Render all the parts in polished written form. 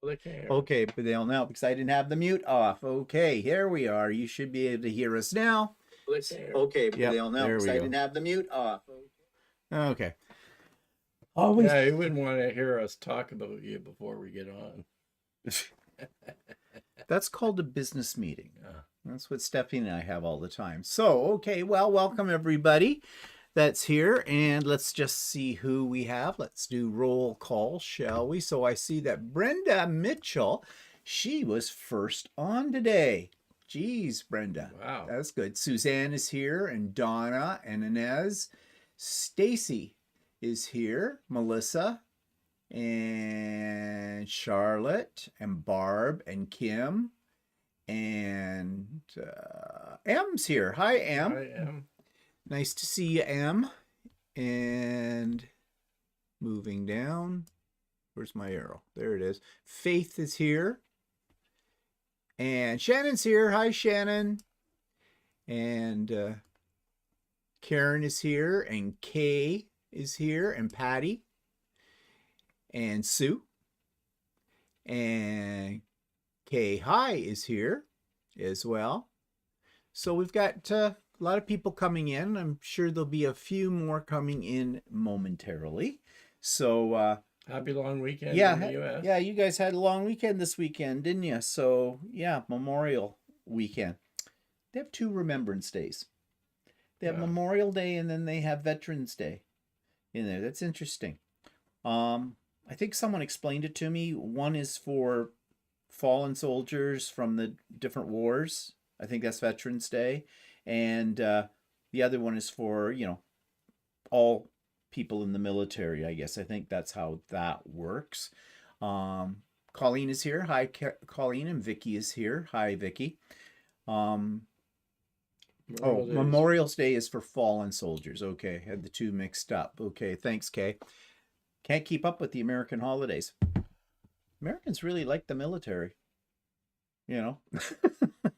Well, they can't hear us. Okay, but they'll now because I didn't have the mute off. Okay, here we are. You should be able to hear us now. Well, they can't hear us. Okay, but Yep, they'll now there because we I go. didn't have the mute off. Okay. Always. Yeah, you wouldn't want to hear us talk about you before we get on. That's called a business meeting. Yeah. That's what Stephanie and I have all the time. So, okay, well, welcome everybody that's here, and let's just see who we have. Let's do roll call, shall we? So I see that Brenda Mitchell, she was first on today. Geez, Brenda. Wow. That's good. Suzanne is here, and Donna and Inez. Stacy is here. Melissa and Charlotte and Barb and Kim and M's here. Hi, M. Hi, M. Nice to see you, M. And moving down. Where's my arrow? There it is. Faith is here. And Shannon's here. Hi, Shannon. And Karen is here. And Kay is here. And Patty. And Sue. And Kay Hi is here as well. So we've got a lot of people coming in. I'm sure there'll be a few more coming in momentarily. So happy long weekend yeah, in the US. Yeah, you guys had a long weekend this weekend, didn't you? So yeah, Memorial weekend. They have two Remembrance Days. They have Memorial Day and then they have Veterans Day in there. That's interesting. I think someone explained it to me. One is for fallen soldiers from the different wars. I think that's Veterans Day. And the other one is for, all people in the military, I guess. I think that's how that works. Colleen is here. Hi, Colleen. And Vicky is here. Hi, Vicky. Memorial Day is for fallen soldiers. Okay, had the two mixed up. Okay, thanks, Kay. Can't keep up with the American holidays. Americans really like the military,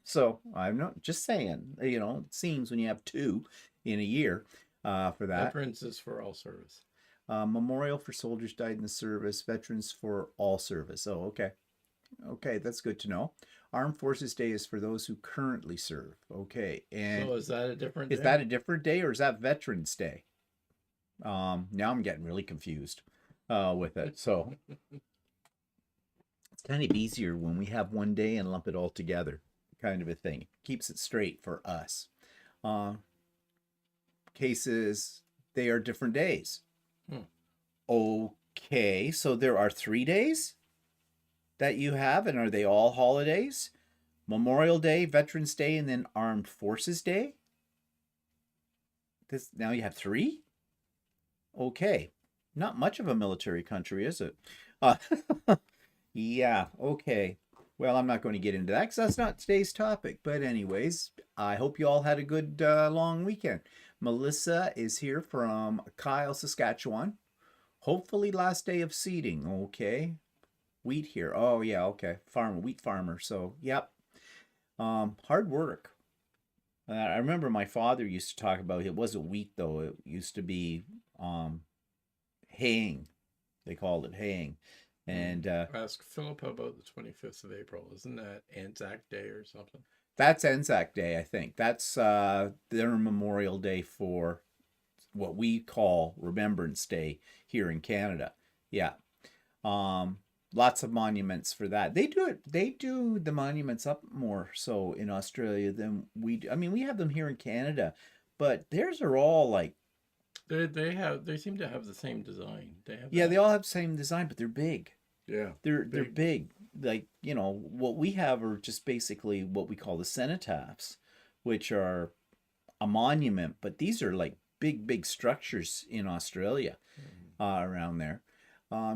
So I'm not just saying, it seems when you have two in a year for that. Veterans is for all service. Memorial for soldiers died in the service. Veterans for all service. Oh, okay. Okay, that's good to know. Armed Forces Day is for those who currently serve. Okay, and so is that a different day? Is that a different day or is that Veterans Day? Now I'm getting really confused with it. So it's kind of easier when we have one day and lump it all together, kind of a thing. It keeps it straight for us. Cases, they are different days. Okay, so there are 3 days that you have, and are they all holidays? Memorial Day, Veterans Day, and then Armed Forces Day? Now you have 3? Okay. Not much of a military country, is it? Yeah, okay. Well, I'm not going to get into that because that's not today's topic. But anyways, I hope you all had a good long weekend. Melissa is here from Kyle, Saskatchewan. Hopefully last day of seeding. Okay. Wheat here. Oh, yeah, okay. Wheat farmer. So, yep. Hard work. I remember my father used to talk about it wasn't wheat, though. It used to be haying. They called it haying. And ask Philip about the 25th of April. Isn't that Anzac Day or something? That's Anzac Day, I think. That's their Memorial Day for what we call Remembrance Day here in Canada. Yeah. Lots of monuments for that. They do the monuments up more so in Australia than we do. I mean, we have them here in Canada, but theirs are all like they seem to have the same design. They all have the same design, but they're big. Yeah. They're big. Like, what we have are just basically what we call the cenotaphs, which are a monument, but these are like big structures in Australia around there.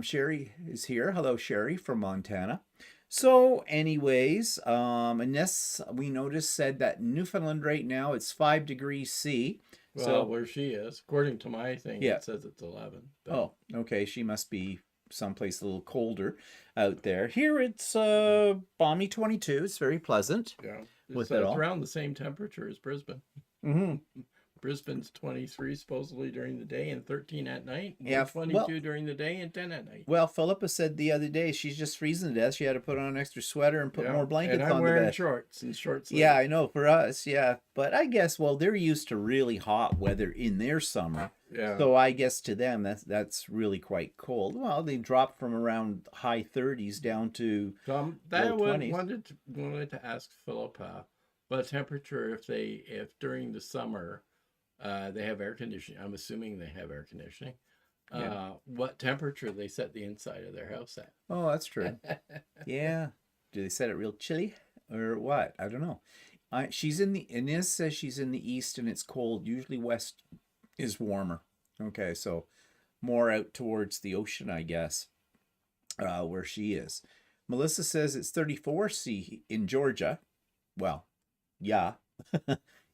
Sherry is here. Hello, Sherry from Montana. So anyways, Ines, we noticed, said that Newfoundland right now it's 5 degrees C. Well, so where she is, according to my thing, it says it's 11. But... Oh, okay. She must be someplace a little colder out there. Here it's balmy 22. It's very pleasant. Yeah. With it's around the same temperature as Brisbane. Mm-hmm. Brisbane's 23 supposedly during the day and 13 at night. Yeah, 22 during the day and 10 at night. Well, Philippa said the other day she's just freezing to death. She had to put on an extra sweater and put more blankets and I'm on the wearing bed. shorts and short sleeves. Yeah, I know, for us, yeah. But I guess, well, they're used to really hot weather in their summer. Yeah. So I guess to them that's really quite cold. Well, they dropped from around high 30s down to So low 20s. wanted to ask Philippa what temperature if during the summer they have air conditioning. I'm assuming they have air conditioning. Yeah. What temperature they set the inside of their house at? Oh, that's true. Yeah. Do they set it real chilly or what? I don't know. Inez says she's in the east and it's cold. Usually west is warmer. Okay, so more out towards the ocean, I guess, where she is. Melissa says it's 34 C in Georgia. Well, yeah.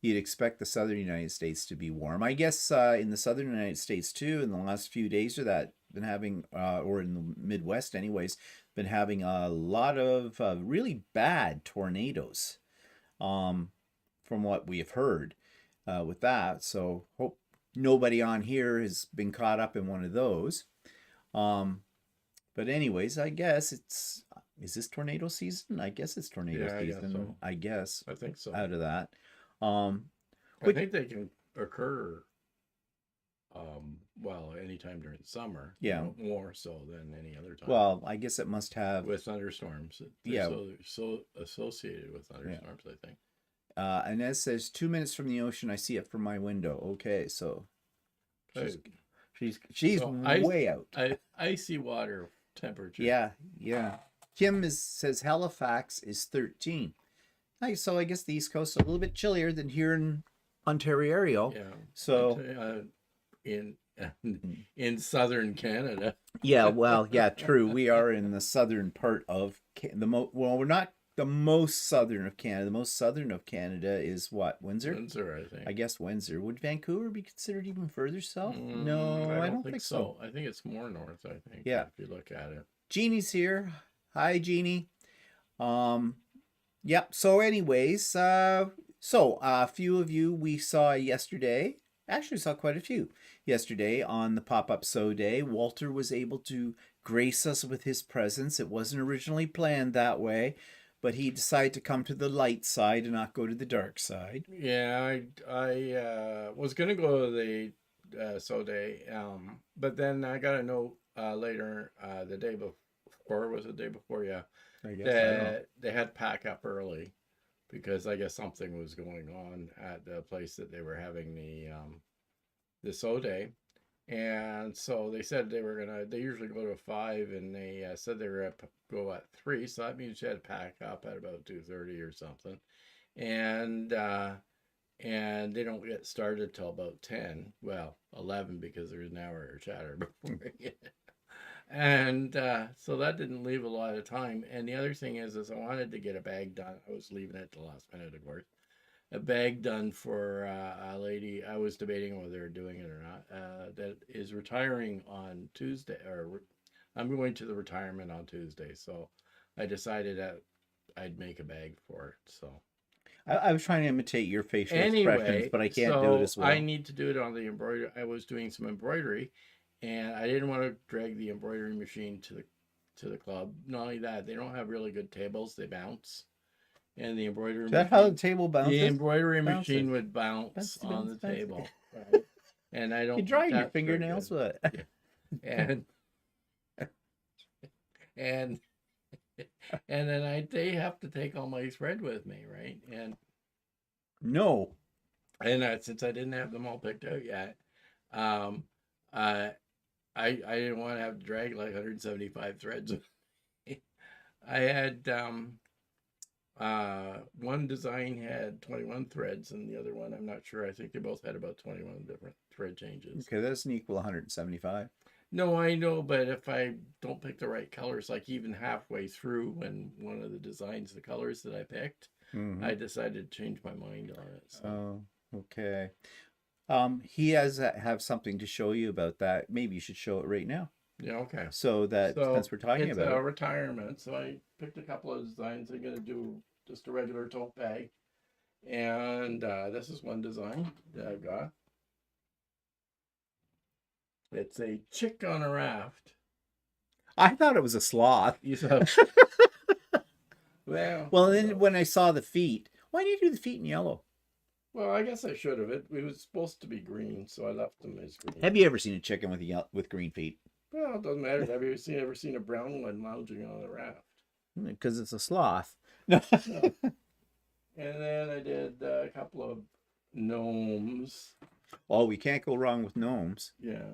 You'd expect the southern United States to be warm. I guess in the southern United States too, in the last few days or that, been having, or in the Midwest anyways, been having a lot of really bad tornadoes from what we have heard with that. So hope nobody on here has been caught up in one of those. But anyways, I guess is this tornado season? I guess it's tornado season. I guess. I think so. Out of that. I think they can occur, well, anytime during summer. Yeah. More so than any other time. Well, I guess it must have. With thunderstorms. Yeah. So associated with thunderstorms, yeah. I think. Inez says 2 minutes from the ocean. I see it from my window. Okay, so she's way out. Icy water temperature. Yeah. Kim says Halifax is 13. So I guess the East Coast is a little bit chillier than here in Ontario. Yeah. So in southern Canada. Yeah, well, yeah, true. We are in the southern part of we're not the most southern of Canada. The most southern of Canada is what? Windsor? Windsor, I think. I guess Windsor. Would Vancouver be considered even further south? No, I don't think so. I think it's more north, I think. Yeah. If you look at it. Jeannie's here. Hi, Jeannie. Yep. So anyways, a few of you we saw yesterday. Actually saw quite a few yesterday on the pop-up sew day. Walter was able to grace us with his presence. It wasn't originally planned that way, but he decided to come to the light side and not go to the dark side. Yeah, I was gonna go to the sew day, but then I got a note later the day before. Was it the day before? Yeah. I guess they had to pack up early because I guess something was going on at the place that they were having the sew day, and so they said they usually go to 5, and they said they were going to go at 3, so that means you had to pack up at about 2:30 or something, and they don't get started till about 10, well 11, because there's an hour of chatter before and so that didn't leave a lot of time. And the other thing is I wanted to get a bag done. I was leaving it the last minute, of course. A bag done for a lady. I was debating whether they're doing it or not. That is retiring on Tuesday, or I'm going to the retirement on Tuesday. So I decided that I'd make a bag for it. So I was trying to imitate your facial expressions, but I can't do it as well. I need to do it on the embroidery. I was doing some embroidery. And I didn't want to drag the embroidery machine to the club. Not only that, they don't have really good tables; they bounce. And the embroidery machine, how the table bounces? The embroidery machine would bounce on the table. Right? And I don't. You dry your fingernails with it. Yeah. And then they have to take all my thread with me, right? And no. And since I didn't have them all picked out yet, I didn't want to have to drag like 175 threads. I had one design had 21 threads, and the other one I'm not sure. I think they both had about 21 different thread changes. Okay, that doesn't equal 175. No, I know, but if I don't pick the right colors, like even halfway through when one of the designs, the colors that I picked, I decided to change my mind on it. So. Oh, okay. He have something to show you about that. Maybe you should show it right now. Yeah, okay. So since we're talking about it's a retirement, so I picked a couple of designs. I'm going to do just a regular tote bag, And this is one design that I got. It's a chick on a raft. I thought it was a sloth. You saw. Well, Well, then when I saw the feet, why do you do the feet in yellow? well, I guess I should have. It was supposed to be green, so I left them as green. Have you ever seen a chicken with green feet? Well, it doesn't matter. Have you ever seen a brown one lounging on a raft? Because it's a sloth. No. No. And then I did a couple of gnomes. Oh, we can't go wrong with gnomes. Yeah,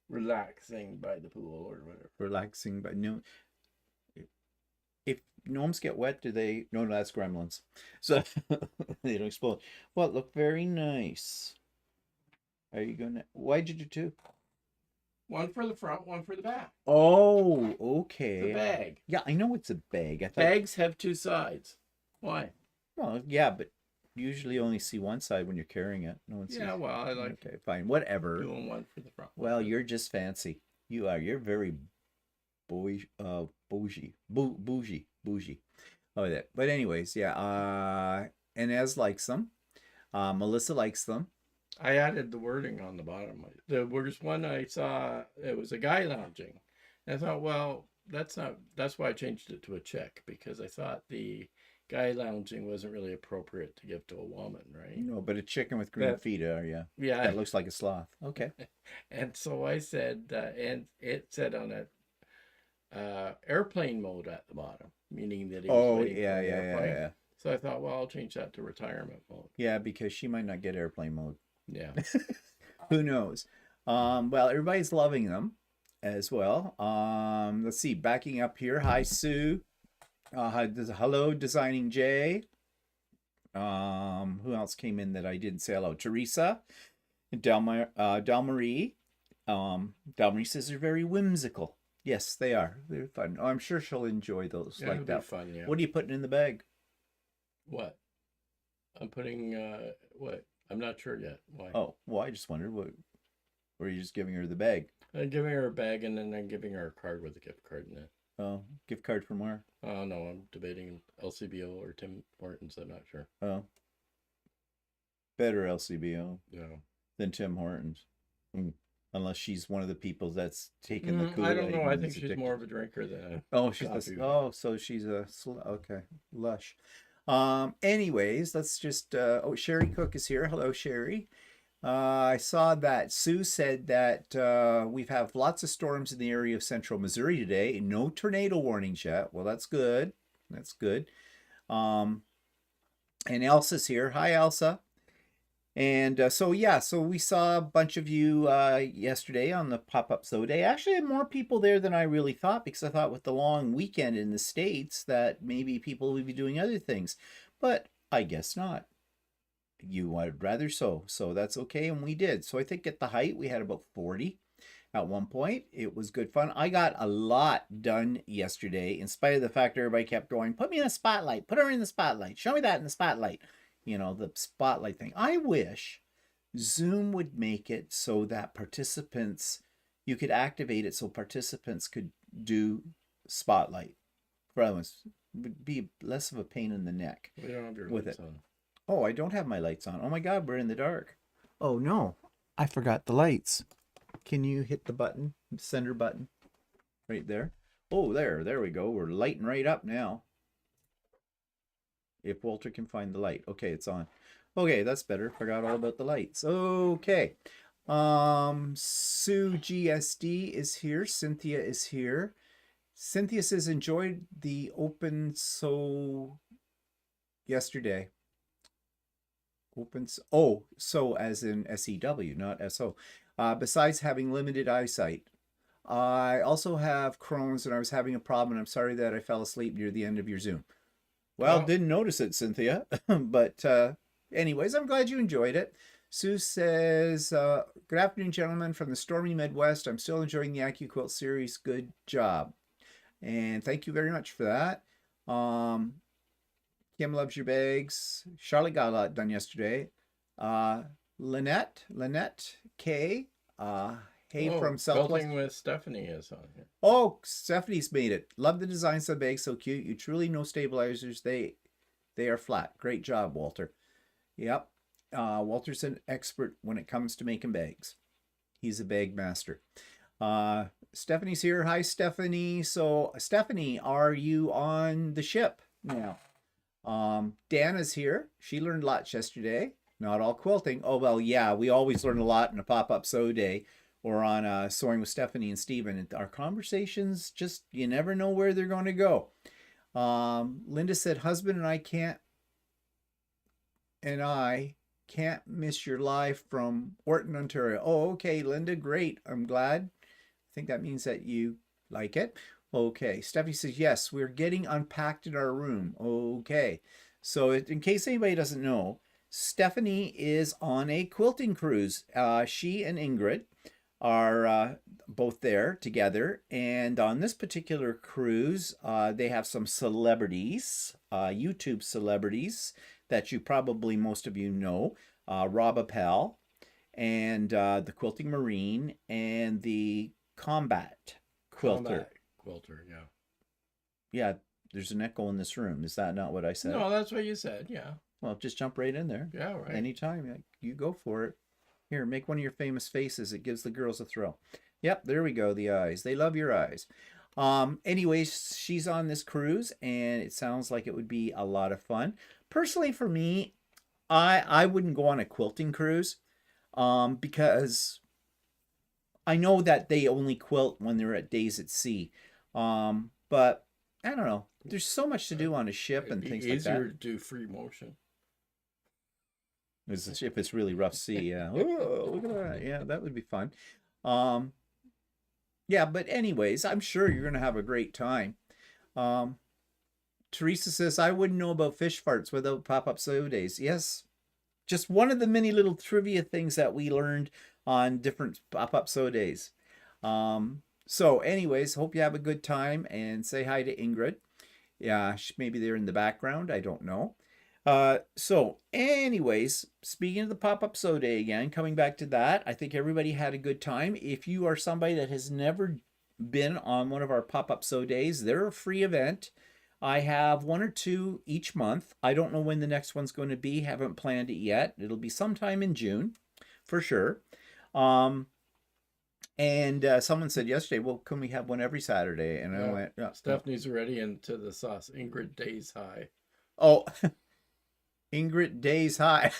relaxing by the pool or whatever. Relaxing, but no. If gnomes get wet, do they? No, that's gremlins. So they don't explode. Well, look very nice. Are you gonna? Why'd you do two? One for the front, one for the back. Oh, okay. The bag. Yeah, I know it's a bag. I thought. Bags have two sides. Why? Well, yeah, but you usually only see one side when you're carrying it. No one sees. Yeah, well, I like Okay, fine, whatever. doing one for the front. Well, you're just fancy. You are. You're very bougie. Bougie. Oh, that. But anyways, yeah. And Ez likes them. Melissa likes them. I added the wording on the bottom. The worst one I saw, it was a guy lounging. And I thought, well, that's why I changed it to a chick, because I thought the guy lounging wasn't really appropriate to give to a woman, right? No, but a chicken with green feet, yeah. Yeah. That looks like a sloth. Okay. And so I said, and it said on it, airplane mode at the bottom, meaning that he was waiting for the airplane. Yeah. So I thought, well, I'll change that to retirement mode. Yeah, because she might not get airplane mode. Yeah. Who knows? Well, everybody's loving them as well. Let's see, backing up here. Hi, Sue. Hello, Designing Jay. Who else came in that I didn't say hello? Teresa. Delmarie. Delmarie says they're very whimsical. Yes, they are. They're fun. Oh, I'm sure she'll enjoy those like that. Fun, yeah. What are you putting in the bag? What? I'm putting what? I'm not sure yet. Why? Oh, well, I just wondered what. Or are you just giving her the bag? I'm giving her a bag, and then I'm giving her a card with a gift card in it. Oh, gift card from where? Oh, no, I'm debating LCBO or Tim Hortons. I'm not sure. Oh. Better LCBO Yeah. than Tim Hortons. Unless she's one of the people that's taking the Kool-Aid. I don't know. I think she's addicted. more of a drinker than so she's a okay, lush. Anyways, let's just Sherry Cook is here. Hello, Sherry. I saw that Sue said that we've had lots of storms in the area of central Missouri today. No tornado warnings yet. Well, that's good. That's good. And Elsa's here. Hi, Elsa. And so we saw a bunch of you yesterday on the pop-up Sew Day. Actually, had more people there than I really thought, because I thought with the long weekend in the States that maybe people would be doing other things. But I guess not. You would rather so that's okay, and we did. So I think at the height we had about 40 at one point. It was good fun. I got a lot done yesterday, in spite of the fact everybody kept going, put me in the spotlight, put her in the spotlight, show me that in the spotlight. You know, the spotlight thing. I wish Zoom would make it so that you could activate it so participants could do spotlight. For other ones, it would be less of a pain in the neck. We don't have your with lights it. on. Oh, I don't have my lights on. Oh my God, we're in the dark. Oh no, I forgot the lights. Can you hit the button, center button, right there? Oh, there we go. We're lighting right up now. If Walter can find the light. Okay, it's on. Okay, that's better. Forgot all about the lights. Okay. Sue GSD is here. Cynthia is here. Cynthia says enjoyed the open sew yesterday. So as in SEW, not SO. Besides having limited eyesight. I also have Crohn's and I was having a problem, and I'm sorry that I fell asleep near the end of your Zoom. Well, didn't notice it, Cynthia. But anyways, I'm glad you enjoyed it. Sue says, good afternoon, gentlemen, from the stormy Midwest. I'm still enjoying the Accuquilt series. Good job. And thank you very much for that. Kim loves your bags. Charlotte got a lot done yesterday. Lynette K. From Southwest. Quilting with Stephanie is on here. Oh, Stephanie's made it. Love the designs of the bag, so cute. You truly know stabilizers. They They are flat. Great job, Walter. Yep. Walter's an expert when it comes to making bags. He's a bag master. Stephanie's here. Hi, Stephanie. So, Stephanie, are you on the ship now? Dana's here. She learned lots yesterday. Not all quilting. Oh, well, yeah, we always learn a lot in a pop-up sew day or on Sewing with Stephanie and Stephen. And our conversations, just, you never know where they're going to go. Linda said, husband and I can't miss your live from Orton, Ontario. Oh, okay, Linda, great. I'm glad. I think that means that you like it. Okay, Stephanie says, yes, we're getting unpacked in our room. Okay, so in case anybody doesn't know, Stephanie is on a quilting cruise. She and Ingrid are both there together, and on this particular cruise, they have some celebrities, YouTube celebrities, that you probably, most of you know, Rob Appel, and the Quilting Marine, and the Combat Quilter. Quilter, yeah. Yeah, there's an echo in this room. Is that not what I said? No, that's what you said, yeah. Well, just jump right in there. Yeah, right. Anytime. You go for it. Here, make one of your famous faces. It gives the girls a thrill. Yep, there we go, the eyes. They love your eyes. Anyways, she's on this cruise, and it sounds like it would be a lot of fun. Personally, for me, I wouldn't go on a quilting cruise because I know that they only quilt when they're at days at sea. But I don't know. There's so much to do on a ship and things like that. Easier to do free motion. As the ship is really rough sea, yeah. Oh, look at that. Yeah, that would be fun. Yeah, but anyways, I'm sure you're gonna have a great time. Teresa says, I wouldn't know about fish farts without pop-up sew days. Yes, just one of the many little trivia things that we learned on different pop-up sew days. So anyways, hope you have a good time, and say hi to Ingrid. Yeah, maybe they're in the background. I don't know. So anyways, speaking of the pop-up sew day again, coming back to that, I think everybody had a good time. If you are somebody that has never been on one of our pop-up sew days, they're a free event. I have 1 or 2 each month. I don't know when the next one's going to be. Haven't planned it yet. It'll be sometime in June for sure. And someone said yesterday, well, can we have one every Saturday? And I went, yeah. Stephanie's already into the sauce. Ingrid Days High. Oh, Ingrid Days High.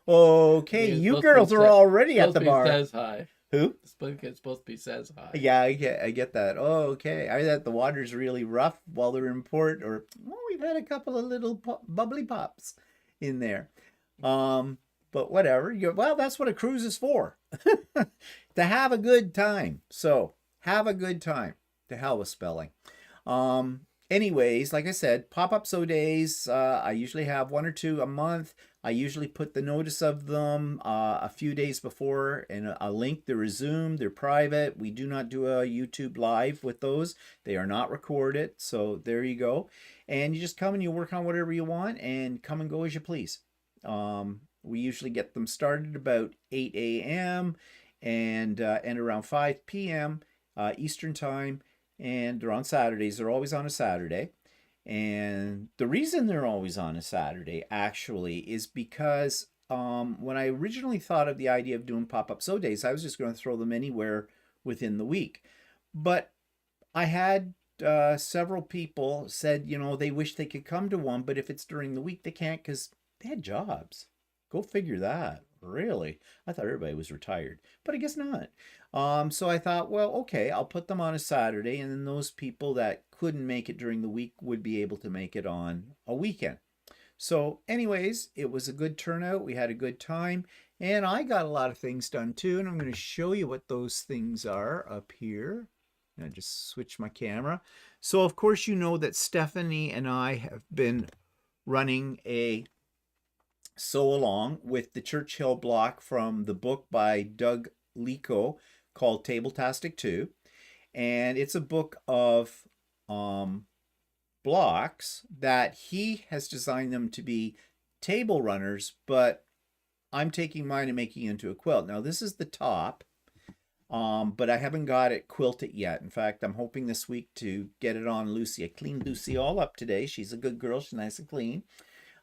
Okay, you girls are already at the bar. Says hi. Who? It's supposed to be says hi. Yeah, I get that. Oh, okay. I thought the water's really rough while they're in port, or we've had a couple of little bubbly pops in there. But whatever. Well, that's what a cruise is for. To have a good time. So, have a good time. To hell with spelling. Anyways, like I said, pop-up sew days, I usually have 1 or 2 a month. I usually put the notice of them a few days before and a link. They're Zoom, they're private. We do not do a YouTube live with those. They are not recorded. So there you go. And you just come and you work on whatever you want and come and go as you please. We usually get them started about 8 a.m. and end around 5 p.m. Eastern time. And they're on Saturdays. They're always on a Saturday. And the reason they're always on a Saturday, actually, is because when I originally thought of the idea of doing pop-up sew days, I was just going to throw them anywhere within the week. But I had several people said, they wish they could come to one, but if it's during the week, they can't because they had jobs. Go figure that. Really? I thought everybody was retired, but I guess not. So I thought, well, okay, I'll put them on a Saturday, and then those people that couldn't make it during the week would be able to make it on a weekend. So anyways, it was a good turnout. We had a good time, and I got a lot of things done too, and I'm going to show you what those things are up here. I just switch my camera. So of course you know that Stephanie and I have been running a sew along with the Churchill block from the book by Doug Lico called Tabletastic 2. And it's a book of blocks that he has designed them to be table runners, but I'm taking mine and making it into a quilt. Now this is the top, but I haven't got it quilted yet. In fact, I'm hoping this week to get it on Lucy. I cleaned Lucy all up today. She's a good girl. She's nice and clean.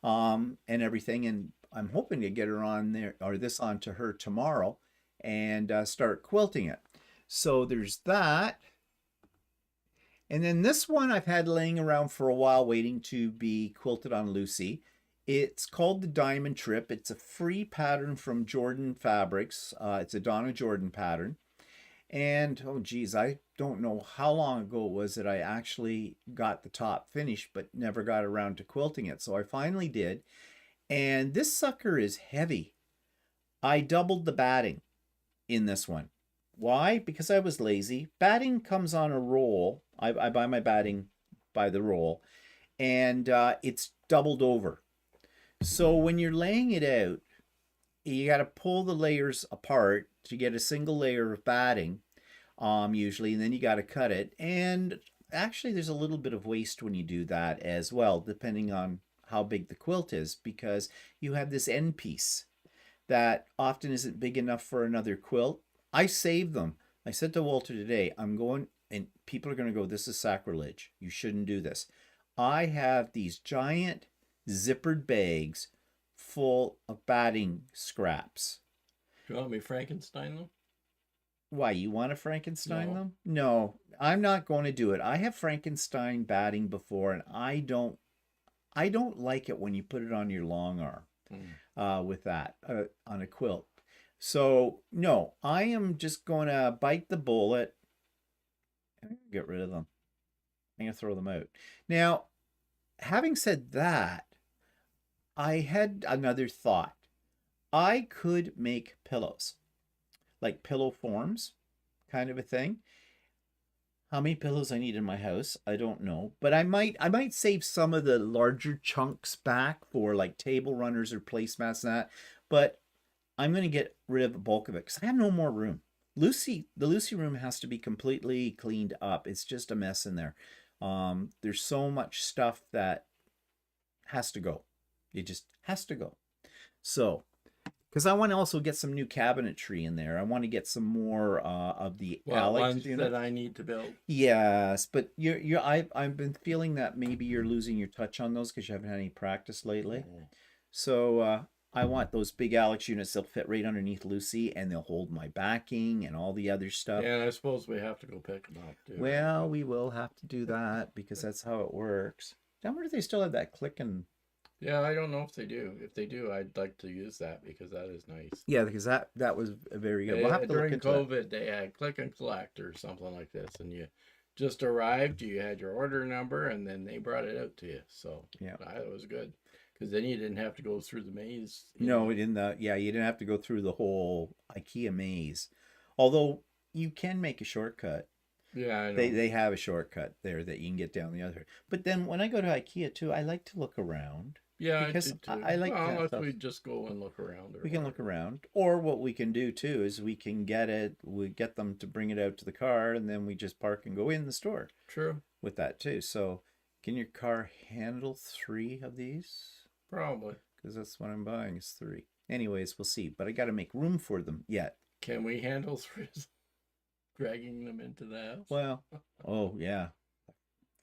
and everything. And I'm hoping to get her on there, or this on to her tomorrow, and start quilting it. So there's that. And then this one I've had laying around for a while waiting to be quilted on Lucy. It's called the Diamond Trip. It's a free pattern from Jordan Fabrics. It's a Donna Jordan pattern. And, oh geez, I don't know how long ago it was that I actually got the top finished, but never got around to quilting it. So I finally did. And this sucker is heavy. I doubled the batting in this one. Why? Because I was lazy. Batting comes on a roll. I buy my batting by the roll, and it's doubled over. So when you're laying it out, you got to pull the layers apart to get a single layer of batting, usually, and then you got to cut it. And actually, there's a little bit of waste when you do that as well, depending on how big the quilt is, because you have this end piece that often isn't big enough for another quilt. I saved them. I said to Walter today, I'm going, and people are going to go, this is sacrilege. You shouldn't do this. I have these giant zippered bags full of batting scraps. Do you want me Frankenstein them? Why, you want to Frankenstein No. them? No, I'm not going to do it. I have Frankenstein batting before, and I don't like it when you put it on your long arm with that on a quilt. So no, I am just going to bite the bullet and get rid of them. I'm going to throw them out. Now, having said that, I had another thought. I could make pillows, like pillow forms, kind of a thing. How many pillows I need in my house, I don't know, but I might save some of the larger chunks back for like table runners or placemats and that. But I'm going to get rid of the bulk of it because I have no more room. The Lucy room has to be completely cleaned up. It's just a mess in there. There's so much stuff that has to go. It just has to go. So, because I want to also get some new cabinetry in there. I want to get some more of the ones that I need to build. Yes, but I've been feeling that maybe you're losing your touch on those because you haven't had any practice lately. So I want those big Alex units. They'll fit right underneath Lucy, and they'll hold my backing and all the other stuff. Yeah, and I suppose we have to go pick them up too. Well, we will have to do that because that's how it works. I wonder if they still have that clicking. Yeah, I don't know if they do. If they do, I'd like to use that because that is nice. Yeah, because that was very good. We'll have to during look into COVID, they had click and collect or something like this, and you just arrived, you had your order number, and then they brought it out to you. So yeah, it was good because then you didn't have to go through the maze. No, we didn't. Yeah, you didn't have to go through the whole IKEA maze. Although you can make a shortcut. Yeah, I know. They have a shortcut there that you can get down the other. But then when I go to IKEA too, I like to look around. Yeah, because I like that unless stuff. we just go and look around. We can look around, or what we can do too is we can get it. We get them to bring it out to the car, and then we just park and go in the store. True. With that too. So, can your car handle 3 of these? Probably. Because that's what I'm buying is 3. Anyways, we'll see. But I got to make room for them yet. Can we handle 3? Dragging them into the house? Well, oh yeah.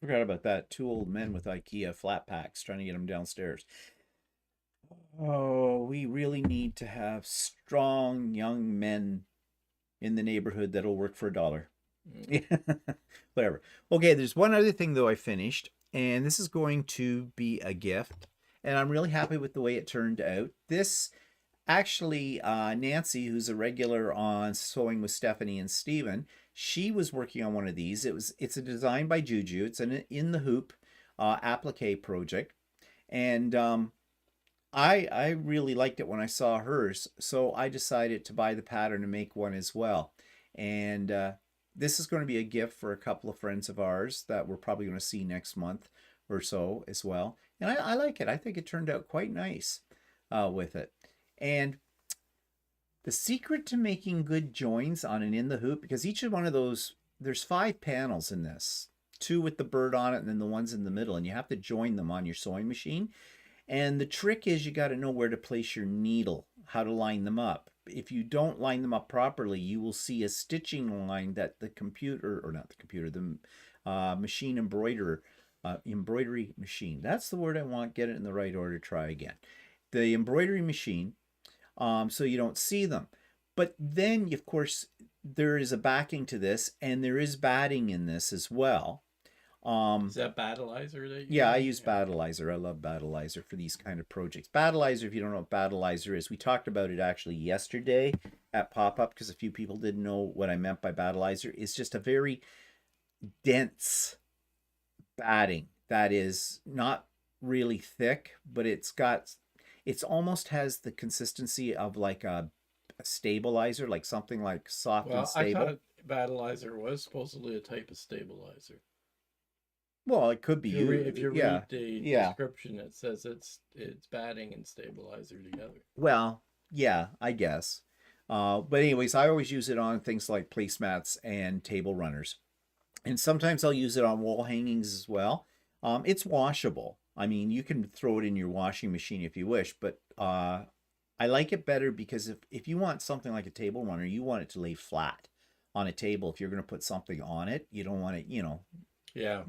Forgot about that. 2 old men with IKEA flat packs trying to get them downstairs. Oh, we really need to have strong young men in the neighborhood that'll work for $1. Whatever. Okay, there's one other thing though I finished, and this is going to be a gift, and I'm really happy with the way it turned out. This actually, Nancy, who's a regular on Sewing with Stephanie and Steven, she was working on one of these. It's a design by Juju. It's an in the hoop applique project, and I really liked it when I saw hers, so I decided to buy the pattern and make one as well. And this is going to be a gift for a couple of friends of ours that we're probably going to see next month or so as well. And I like it. I think it turned out quite nice with it. And the secret to making good joins on an in the hoop, because each of one of those, there's 5 panels in this, 2 with the bird on it and then the ones in the middle, and you have to join them on your sewing machine. And the trick is you got to know where to place your needle, how to line them up. If you don't line them up properly, you will see a stitching line that the computer, or not the computer, the machine embroiderer embroidery machine. That's the word I want. Get it in the right order. Try again. The embroidery machine, so you don't see them. But then, of course, there is a backing to this, and there is batting in this as well. Is that Battleizer that you Yeah, I use Battleizer. I love Battleizer for these kind of projects. Battleizer, if you don't know what Battleizer is, we talked about it actually yesterday at Pop-Up because a few people didn't know what I meant by Battleizer. It's just a very dense batting that is not really thick, but it's almost has the consistency of like a stabilizer, like something like soft and stable. I thought Battleizer was supposedly a type of stabilizer. Well, it could be. If you read the description, it says it's batting and stabilizer together. Well, yeah, I guess. But anyways, I always use it on things like placemats and table runners. And sometimes I'll use it on wall hangings as well. It's washable. I mean, you can throw it in your washing machine if you wish, but I like it better because if you want something like a table runner, you want it to lay flat on a table. If you're going to put something on it, you don't want it,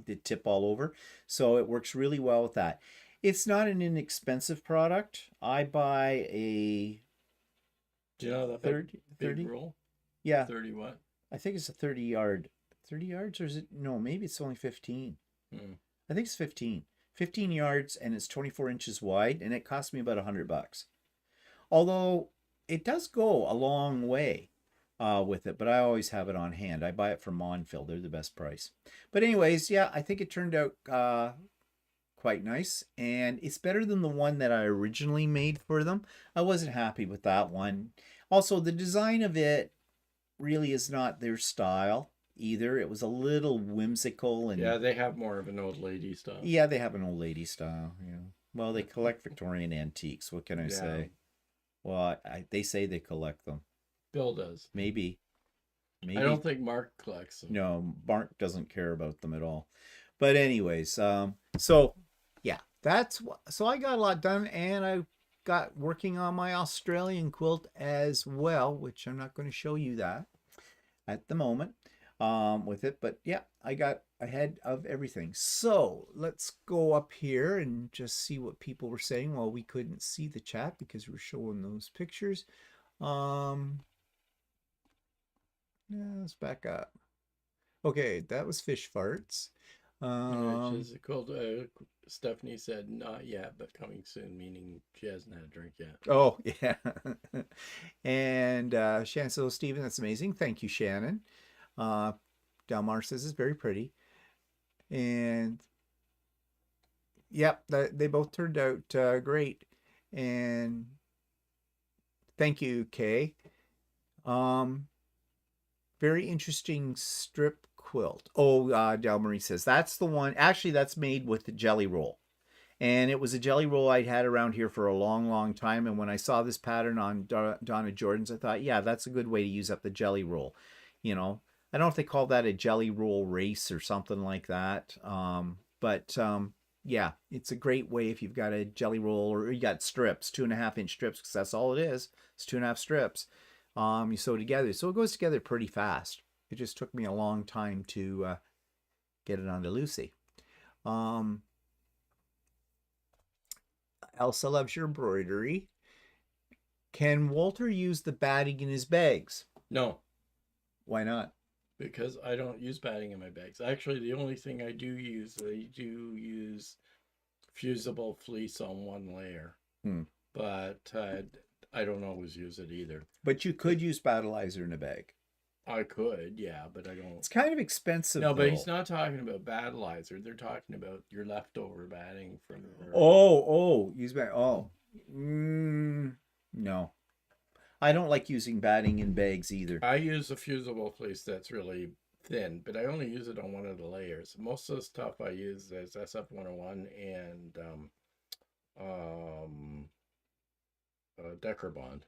to tip all over. So it works really well with that. It's not an inexpensive product. I buy a... Do you know that 30 big roll? Yeah. 30 what? I think it's a 30 yard. 30 yards, or is it? No, maybe it's only 15. I think it's 15. 15 yards, and it's 24 inches wide, and it cost me about $100. Although it does go a long way with it, but I always have it on hand. I buy it from Monfil. They're the best price. But anyways, yeah, I think it turned out quite nice, and it's better than the one that I originally made for them. I wasn't happy with that one. Also, the design of it really is not their style either. It was a little whimsical, and yeah, they have more of an old lady style. Yeah, they have an old lady style. Yeah. Well, they collect Victorian antiques. What can I say? Well, they say they collect them. Bill does. Maybe. I don't think Mark collects them. No, Mark doesn't care about them at all. But anyways, so yeah, so I got a lot done, and I got working on my Australian quilt as well, which I'm not going to show you that at the moment with it. But yeah, I got ahead of everything. So let's go up here and just see what people were saying. Well, we couldn't see the chat because we're showing those pictures. Yeah, let's back up. Okay, that was fish farts. Stephanie said not yet, but coming soon, meaning she hasn't had a drink yet. Oh, yeah. And Shannon says, Stephen, that's amazing. Thank you, Shannon. Delmar says it's very pretty. And yep, they both turned out great. And thank you, Kay. Very interesting strip quilt. Oh, Delmarie says that's the one. Actually, that's made with the jelly roll. And it was a jelly roll I'd had around here for a long, long time. And when I saw this pattern on Donna Jordan's, I thought, yeah, that's a good way to use up the jelly roll. I don't know if they call that a jelly roll race or something like that. Yeah, it's a great way if you've got a jelly roll or you got strips, 2.5-inch strips, because that's all it is. It's 2.5 strips. You sew together. So it goes together pretty fast. It just took me a long time to get it onto Lucy. Elsa loves your embroidery. Can Walter use the batting in his bags? No. Why not? Because I don't use batting in my bags. Actually, the only thing I do use fusible fleece on one layer. But I don't always use it either. But you could use Battleizer in a bag. I could, yeah, but I don't. It's kind of expensive. No, but he's not talking about Battleizer. They're talking about your leftover batting from. Use bag. No, I don't like using batting in bags either. I use a fusible fleece that's really thin, but I only use it on one of the layers. Most of the stuff I use is SF101 and Decker Bond.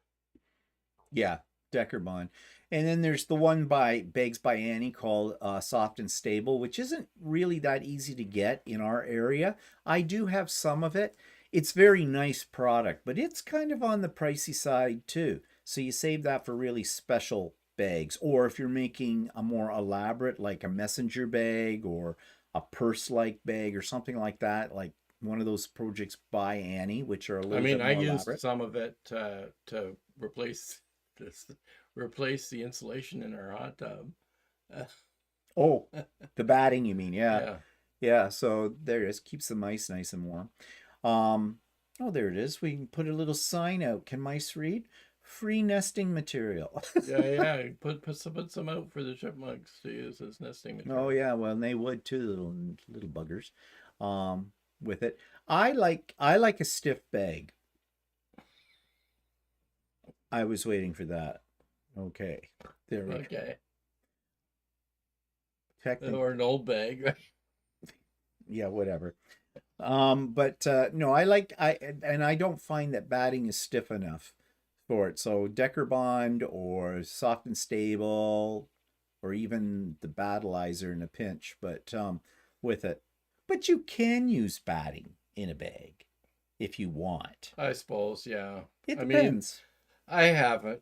Yeah, Decker Bond. And then there's the one by Bags by Annie called Soft and Stable, which isn't really that easy to get in our area. I do have some of it. It's very nice product, but it's kind of on the pricey side too. So you save that for really special bags. Or if you're making a more elaborate, like a messenger bag or a purse-like bag or something like that, like one of those projects by Annie, which are a I little mean, bit I more used elaborate. some of it to replace this, replace the insulation in our hot tub. Uh, Oh, the batting, you mean? Yeah. yeah. Yeah, so there it is. Keeps the mice nice and warm. Um, oh, there it is. We can put a little sign out. Can mice read? Free nesting material. Yeah, yeah. Put some out for the chipmunks to use as nesting Oh material. yeah, well, and they would too, little buggers. With it. I like a stiff bag. I was waiting for that. Okay. There we go. Okay. Technically, Or an old bag, right? yeah, whatever. But no, I don't find that batting is stiff enough for it. So Decker Bond or Soft and Stable or even the Battleizer in a pinch, but with it. But you can use batting in a bag if you want. I suppose, yeah. It I mean, depends. I haven't.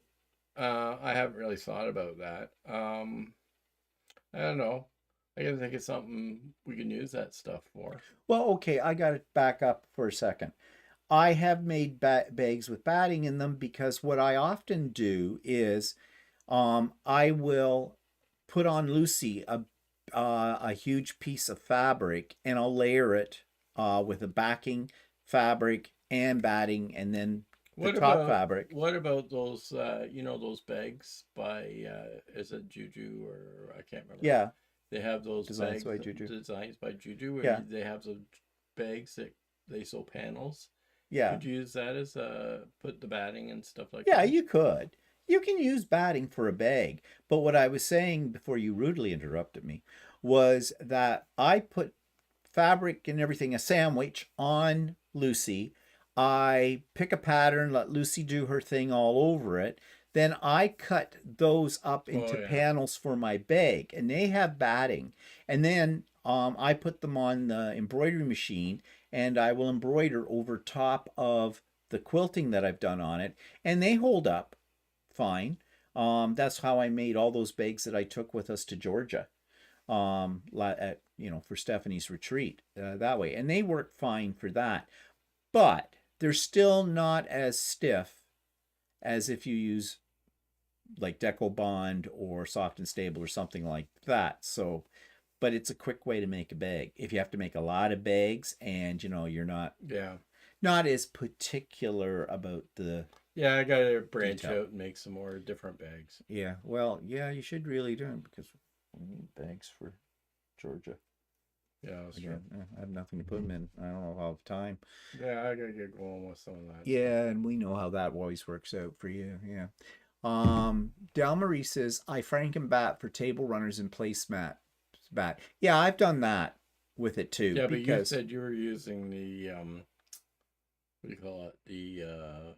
I haven't really thought about that. I don't know. I can think of something we can use that stuff for. Well, okay, I got to back up for a second. I have made bags with batting in them because what I often do is I will put on Lucy a huge piece of fabric and I'll layer it with a backing fabric and batting and then the top fabric. What about those those bags by is it Juju or I can't remember. Yeah, They have those designs bags by Juju. designs by Juju where Yeah, they have those bags that they sew panels. yeah. Could you use that as put the batting and stuff like Yeah, that? you could. You can use batting for a bag. But what I was saying before you rudely interrupted me was that I put fabric and everything, a sandwich on Lucy. I pick a pattern, let Lucy do her thing all over it. Then I cut those up Oh into yeah. panels for my bag, and they have batting. And then I put them on the embroidery machine, and I will embroider over top of the quilting that I've done on it, and they hold up fine. That's how I made all those bags that I took with us to Georgia for Stephanie's retreat that way. And they work fine for that. But they're still not as stiff as if you use like Deco Bond or Soft and Stable or something like that. So, but it's a quick way to make a bag. If you have to make a lot of bags and you're Yeah. not as particular about the Yeah, I gotta branch detail. out and make some more different bags. Yeah, well, yeah, you should really do it because we need bags for Georgia. Yeah, that's true. Again, I have nothing to put them in. I don't know if I'll have time. Yeah, I gotta get going with some of that Yeah, stuff. and we know how that always works out for you. Yeah. Dalmarie says I Frankenbat for table runners and placemat bat. Yeah, I've done that with it too Yeah, but you because said you were using the what do you call it? The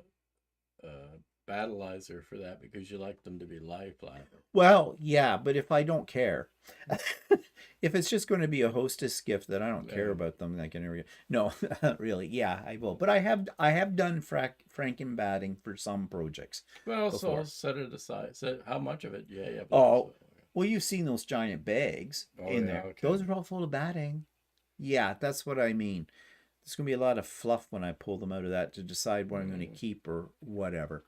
battleizer for that because you like them to be live flat. well, yeah, but if I don't care, if it's just going to be a hostess gift that I don't care Yeah. about them, I can never. No, not really. Yeah, I will. But I have done Franken batting for some projects Well, so I'll before. set it aside. Set how much of it? Yeah, you have lots of Oh, it. well, you've seen those giant bags Oh in yeah, there. okay. Those are all full of batting. Yeah, that's what I mean. There's going to be a lot of fluff when I pull them out of that to decide what I'm going to Mm. keep or whatever.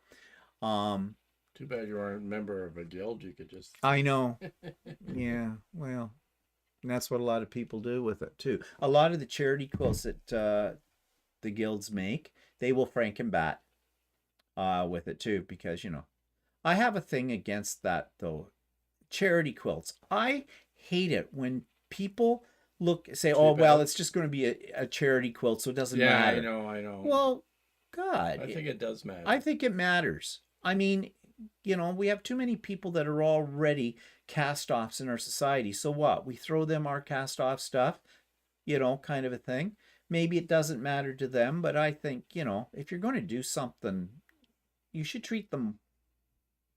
Um, Too bad you aren't a member of a guild. You could just. I know. Yeah, well, and that's what a lot of people do with it too. A lot of the charity quilts that the guilds make, they will Frankenbat with it too, because I have a thing against that though. Charity quilts. I hate it when people say, "Oh Cheap well, out. it's just going to be a charity quilt, so it doesn't Yeah, I matter." know, I know. Well, God, I think it does I matter. think it matters. I mean, we have too many people that are already cast offs in our society. So what? We throw them our cast off stuff, kind of a thing. Maybe it doesn't matter to them, but I think, if you're going to do something, you should treat them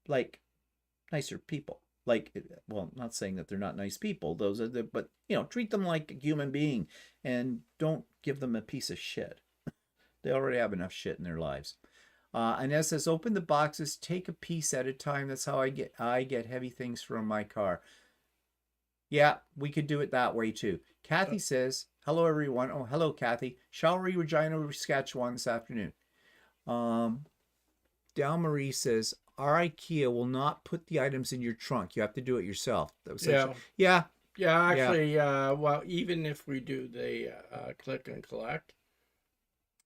like nicer people. Like, well, not saying that they're not nice people, those are but treat them like a human being and don't give them a piece of shit. They already have enough shit in their lives. Inez says, open the boxes, take a piece at a time. That's how I get heavy things from my car. Yeah, we could do it that way too. Kathy says, hello everyone. Oh, hello Kathy. Shall Regina, Saskatchewan this afternoon. Dal Marie says, our IKEA will not put the items in your trunk. You have to do it yourself. That was such Yeah. yeah. Yeah, actually, well, even if we do the click and collect,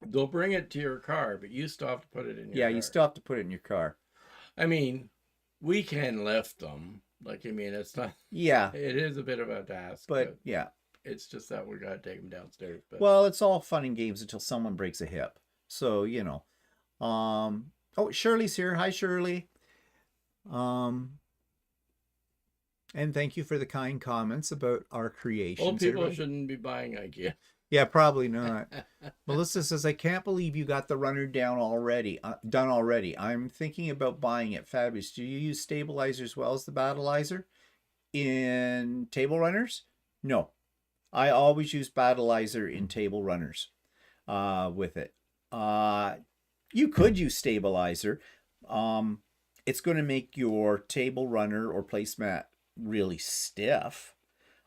they'll bring it to your car, but you still have to put it in your Yeah, car. you still have to put it in your car. I mean, we can lift them. Like, I mean, it's not. Yeah. It is a bit of a task, but yeah. It's just that we got to take them downstairs. But well, it's all fun and games until someone breaks a hip. So, you know. Oh, Shirley's here. Hi, Shirley. And thank you for the kind comments about our creations. Old people shouldn't be buying IKEA. Yeah, probably not. Melissa says, I can't believe you got the runner down already. Done already. I'm thinking about buying it. Fabulous. Do you use stabilizer as well as the battleizer in table runners? No. I always use battleizer in table runners with it. You could use stabilizer. It's going to make your table runner or placemat really stiff.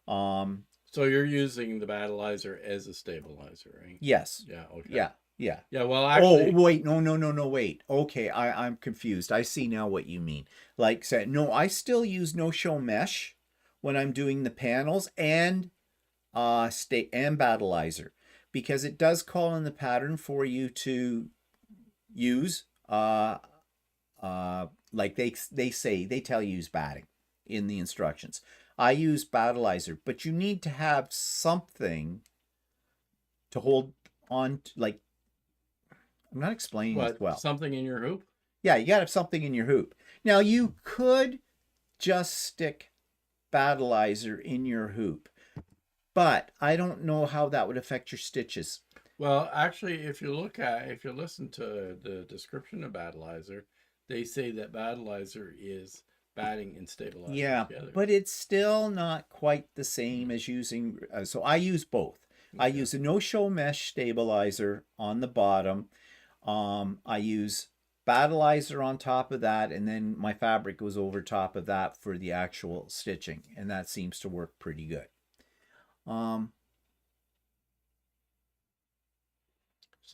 So you're using the battleizer as a stabilizer, right? Yes. Yeah. Okay. Yeah. Yeah. Yeah. Well, actually. Oh, wait. No, wait. Okay. I'm confused. I see now what you mean. Like said, no, I still use no-show mesh when I'm doing the panels and battleizer, because it does call in the pattern for you to use like they tell you use batting in the instructions. I use battleizer, but you need to have something to hold on to, like, I'm not explaining this well. Something in your hoop? Yeah, you got to have something in your hoop. Now, you could just stick battleizer in your hoop, but I don't know how that would affect your stitches. Well, actually, if you listen to the description of battleizer, they say that battleizer is batting and stabilizer together. But it's still not quite the same as using, so I use both. Okay. I use a no-show mesh stabilizer on the bottom. I use battleizer on top of that, and then my fabric goes over top of that for the actual stitching, and that seems to work pretty good. So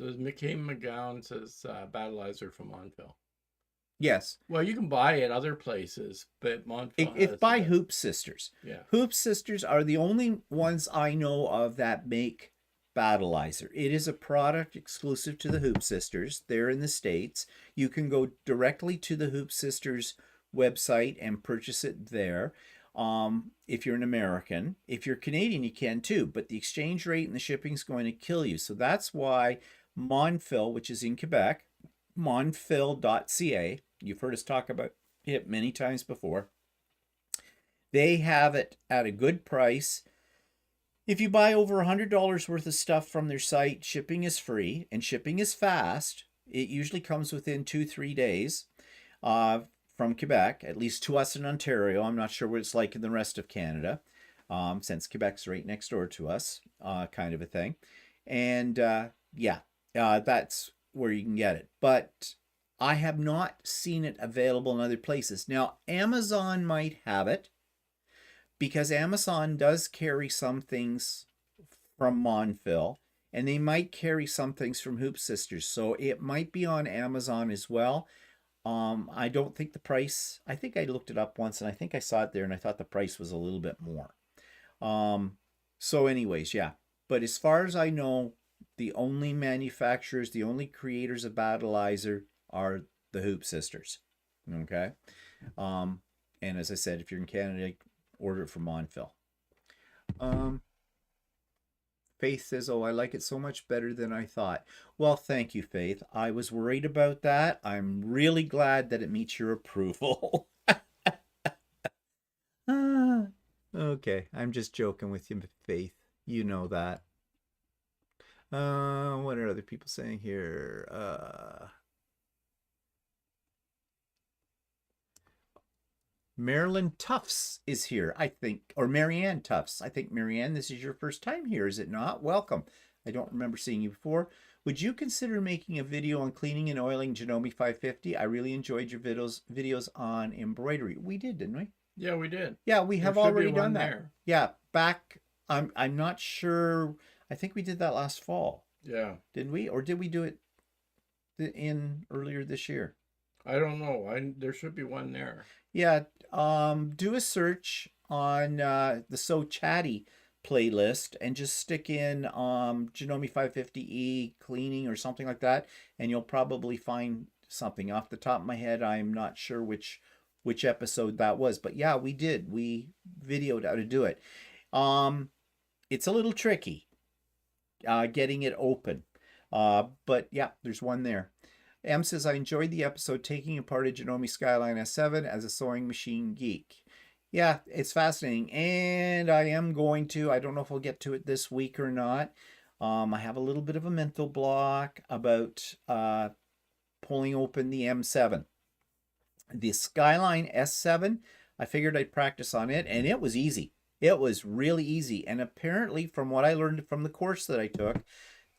McCain McGowan says battleizer from Montville. Yes. Well, you can buy it other places, but Montville it's by Hoop Sisters. Yeah. Hoop Sisters are the only ones I know of that make battleizer. It is a product exclusive to the Hoop Sisters. They're in the States. You can go directly to the Hoop Sisters website and purchase it there. If you're an American. If you're Canadian, you can too, but the exchange rate and the shipping is going to kill you. So that's why Montville, which is in Quebec, montville.ca, you've heard us talk about it many times before. They have it at a good price. If you buy over $100 worth of stuff from their site, shipping is free and shipping is fast. It usually comes within 2-3 days from Quebec, at least to us in Ontario. I'm not sure what it's like in the rest of Canada, since Quebec's right next door to us, kind of a thing. And that's where you can get it. But I have not seen it available in other places. Now, Amazon might have it, because Amazon does carry some things from Montville, and they might carry some things from Hoop Sisters. So it might be on Amazon as well. I don't think the price, I think I looked it up once and I think I saw it there and I thought the price was a little bit more. So anyways, yeah. But as far as I know, the only manufacturers, the only creators of battleizer are the Hoop Sisters. Okay. And as I said, if you're in Canada, order it from Montville. Faith says, oh, I like it so much better than I thought. Well, thank you, Faith. I was worried about that. I'm really glad that it meets your approval. Okay, I'm just joking with you, Faith. You know that. What are other people saying here? Marilyn Tufts is here, I think, or Marianne Tufts. I think, Marianne, this is your first time here, is it not? Welcome. I don't remember seeing you before. Would you consider making a video on cleaning and oiling Janome 550? I really enjoyed your videos on embroidery. We did, didn't we? Yeah, we did. Yeah, we There have should be already done one that. there. Yeah, back. I'm not sure. I think we did that last fall, Yeah. didn't we? Or did we do it in earlier this year? I don't know. There should be one there. Yeah. Do a search on the So Chatty playlist and just stick in Janome 550E cleaning or something like that, and you'll probably find something. Off the top of my head, I'm not sure which episode that was, but yeah, we did. We videoed how to do it. It's a little tricky getting it open, but yeah, there's one there. M says, I enjoyed the episode taking apart a Janome Skyline S7 as a sewing machine geek. Yeah, it's fascinating. And I am going to, I don't know if I'll get to it this week or not. I have a little bit of a mental block about pulling open the M7. The Skyline S7, I figured I'd practice on it, and it was easy. It was really easy. And apparently, from what I learned from the course that I took,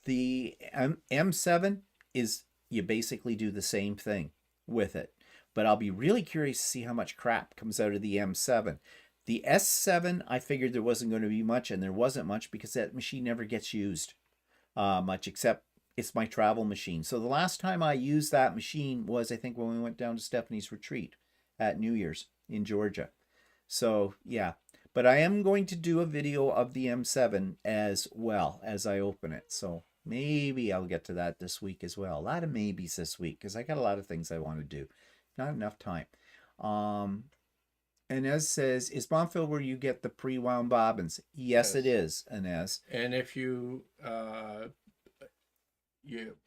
the M7 is, you basically do the same thing with it. But I'll be really curious to see how much crap comes out of the M7. The S7, I figured there wasn't going to be much, and there wasn't much because that machine never gets used much, except it's my travel machine. So the last time I used that machine was, I think, when we went down to Stephanie's retreat at New Year's in Georgia. So, yeah. But I am going to do a video of the M7 as well as I open it. So maybe I'll get to that this week as well. A lot of maybes this week because I got a lot of things I want to do. Not enough time. Inez says, is Bonfil where you get the pre-wound bobbins? Yes, it is, Inez. And if you,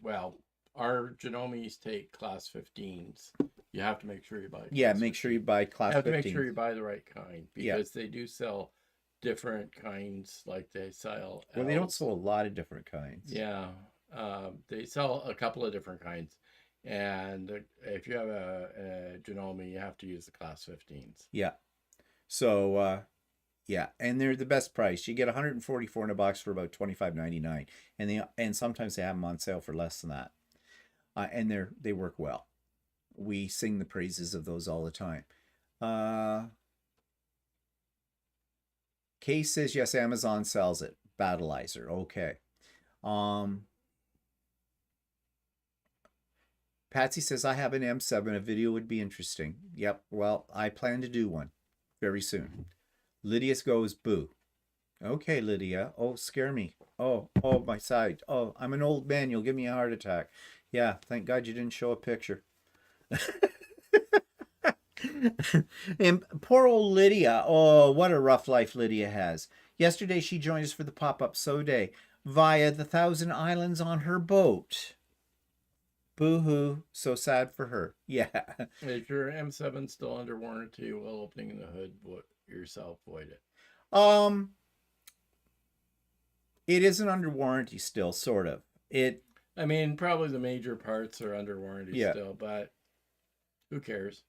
well, our Janomes take class 15s. You have to make sure you buy. Yeah, make sure you buy class 15. You have to make sure you buy the right kind because they do sell different kinds. Like they sell. Well, they don't sell a lot of different kinds. Yeah, they sell a couple of different kinds. And if you have a Janome, you have to use the class 15s. Yeah. So, yeah, and they're the best price. You get 144 in a box for about $25.99, and sometimes they have them on sale for less than that. And they work well. We sing the praises of those all the time. Kay says yes, Amazon sells it. Battleizer, okay. Patsy says, I have an M7. A video would be interesting. Yep, well, I plan to do one very soon. Lydia goes, boo. Okay, Lydia. Oh, scare me. Oh, my side. Oh, I'm an old man. You'll give me a heart attack. Yeah, thank God you didn't show a picture. And poor old Lydia. Oh, what a rough life Lydia has. Yesterday, she joined us for the pop-up sew day via the Thousand Islands on her boat. Boo-hoo. So sad for her. Yeah. If your M7 still under warranty while opening the hood, yourself void it. It isn't under warranty still, sort of. I mean, probably the major parts are under warranty still, but who cares?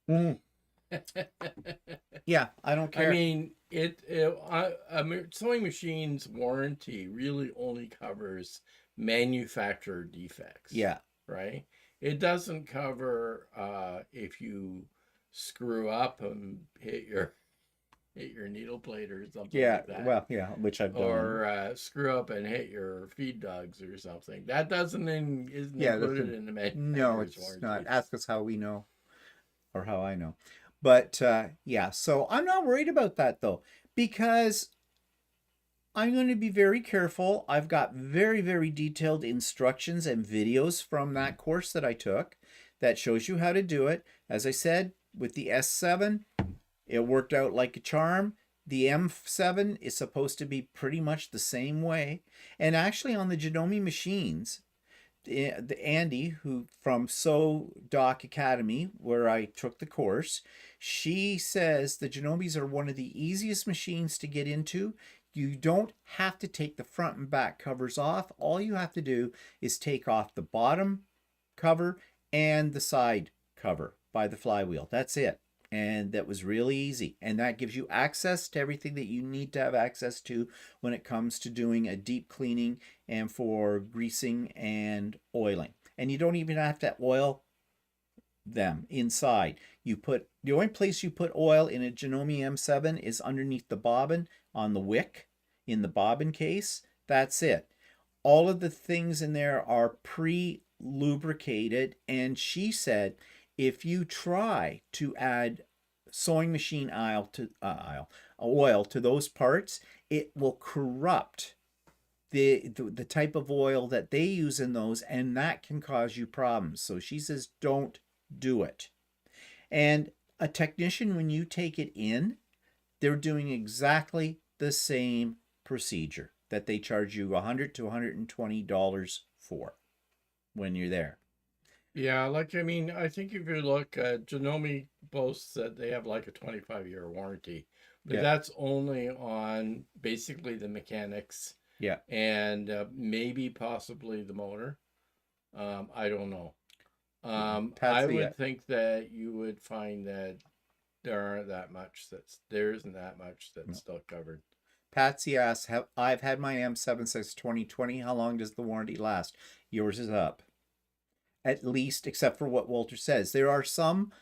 Yeah, I don't care. I mean, a sewing machine's warranty really only covers manufacturer defects. Yeah. Right? It doesn't cover if you screw up and hit your needle plate or something like that. Well, yeah, which I've done. Or screw up and hit your feed dogs or something. That isn't included in the manufacturer's No, it's warranty. not. Ask us how we know, or how I know. But yeah, so I'm not worried about that though, because I'm going to be very careful. I've got very, very detailed instructions and videos from that course that I took that shows you how to do it. As I said, with the S7, it worked out like a charm. The M7 is supposed to be pretty much the same way. And actually on the Janome machines, the Andy, who from Sew Doc Academy, where I took the course, she says the Janomes are one of the easiest machines to get into. You don't have to take the front and back covers off. All you have to do is take off the bottom cover and the side cover by the flywheel. That's it. And that was really easy. And that gives you access to everything that you need to have access to when it comes to doing a deep cleaning and for greasing and oiling. And you don't even have to oil them inside. The only place you put oil in a Janome M7 is underneath the bobbin on the wick in the bobbin case. That's it. All of the things in there are pre-lubricated, and she said if you try to add sewing machine oil to those parts, it will corrupt the type of oil that they use in those, and that can cause you problems. So she says don't do it. And a technician, when you take it in, they're doing exactly the same procedure that they charge you $100 to $120 for when you're there. Yeah, like, I mean, I think if you look at Janome boasts that they have like a 25-year warranty, but that's only on basically the mechanics. Yeah. And maybe possibly the motor. I don't know. I would think that you would find that there isn't that much that's still covered. Patsy asks, I've had my M7 since 2020. How long does the warranty last? Yours is up. At least, except for what Walter says. There are some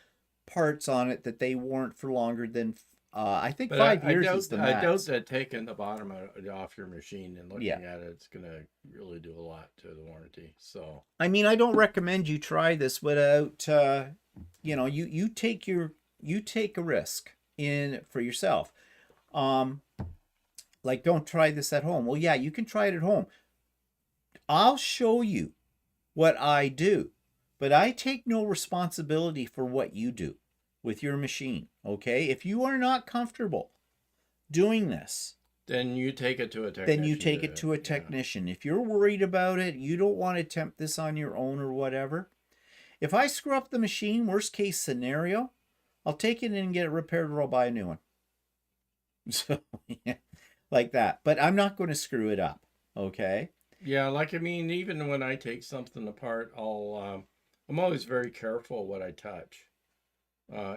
parts on it that they warrant for longer than, I think, 5 years is the max. I doubt that taking the bottom off your machine and looking at it, it's going to really do a lot to the warranty. So, I mean, I don't recommend you try this without, you take a risk in for yourself. Like, don't try this at home. Well, yeah, you can try it at home. I'll show you what I do, but I take no responsibility for what you do with your machine, okay? If you are not comfortable doing this, then you take it to a technician. If you're worried about it, you don't want to attempt this on your own or whatever. If I screw up the machine, worst case scenario, I'll take it in and get it repaired, or I'll buy a new one. So, yeah, like that. But I'm not going to screw it up, okay? Yeah, like, I mean, even when I take something apart, I'm always very careful what I touch.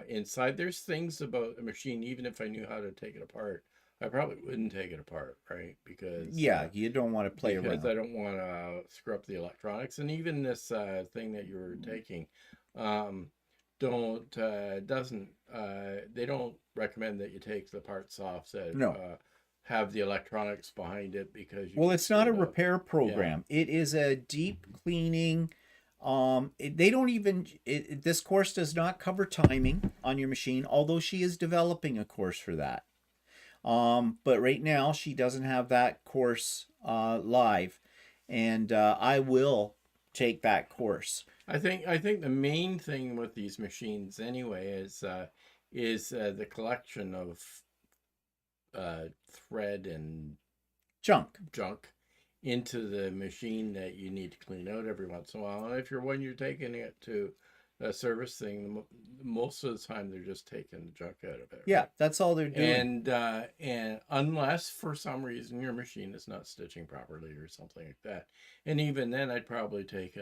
Inside, there's things about a machine, even if I knew how to take it apart, I probably wouldn't take it apart, right? Because you don't want to play around. Because I don't want to screw up the electronics. And even this thing that you were taking, they don't recommend that you take the parts off that have the electronics behind it, because it's not a repair program. Yeah. It is a deep cleaning. This course does not cover timing on your machine, although she is developing a course for that. But right now she doesn't have that course live, and I will take that course. I think the main thing with these machines anyway is the collection of thread and junk into the machine that you need to clean out every once in a while. And when you're taking it to a service thing, most of the time they're just taking the junk out of it. Yeah, right? That's all they're doing. And unless for some reason your machine is not stitching properly or something like that, and even then I'd probably take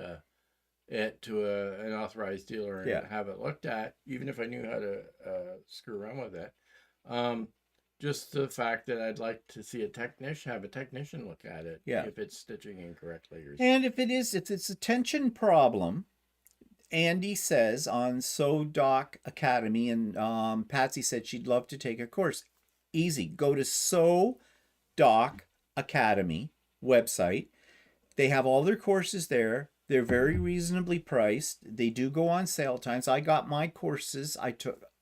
it to an authorized dealer and have it looked at, even if I knew how to screw around with it. Just the fact that I'd like to see have a technician look at it, if it's stitching incorrectly or something. And if it's a tension problem, Andy says on Sew Doc Academy, and Patsy said she'd love to take a course. Easy. Go to Sew Doc Academy website. They have all their courses there. They're very reasonably priced. They do go on sale times. I got my courses.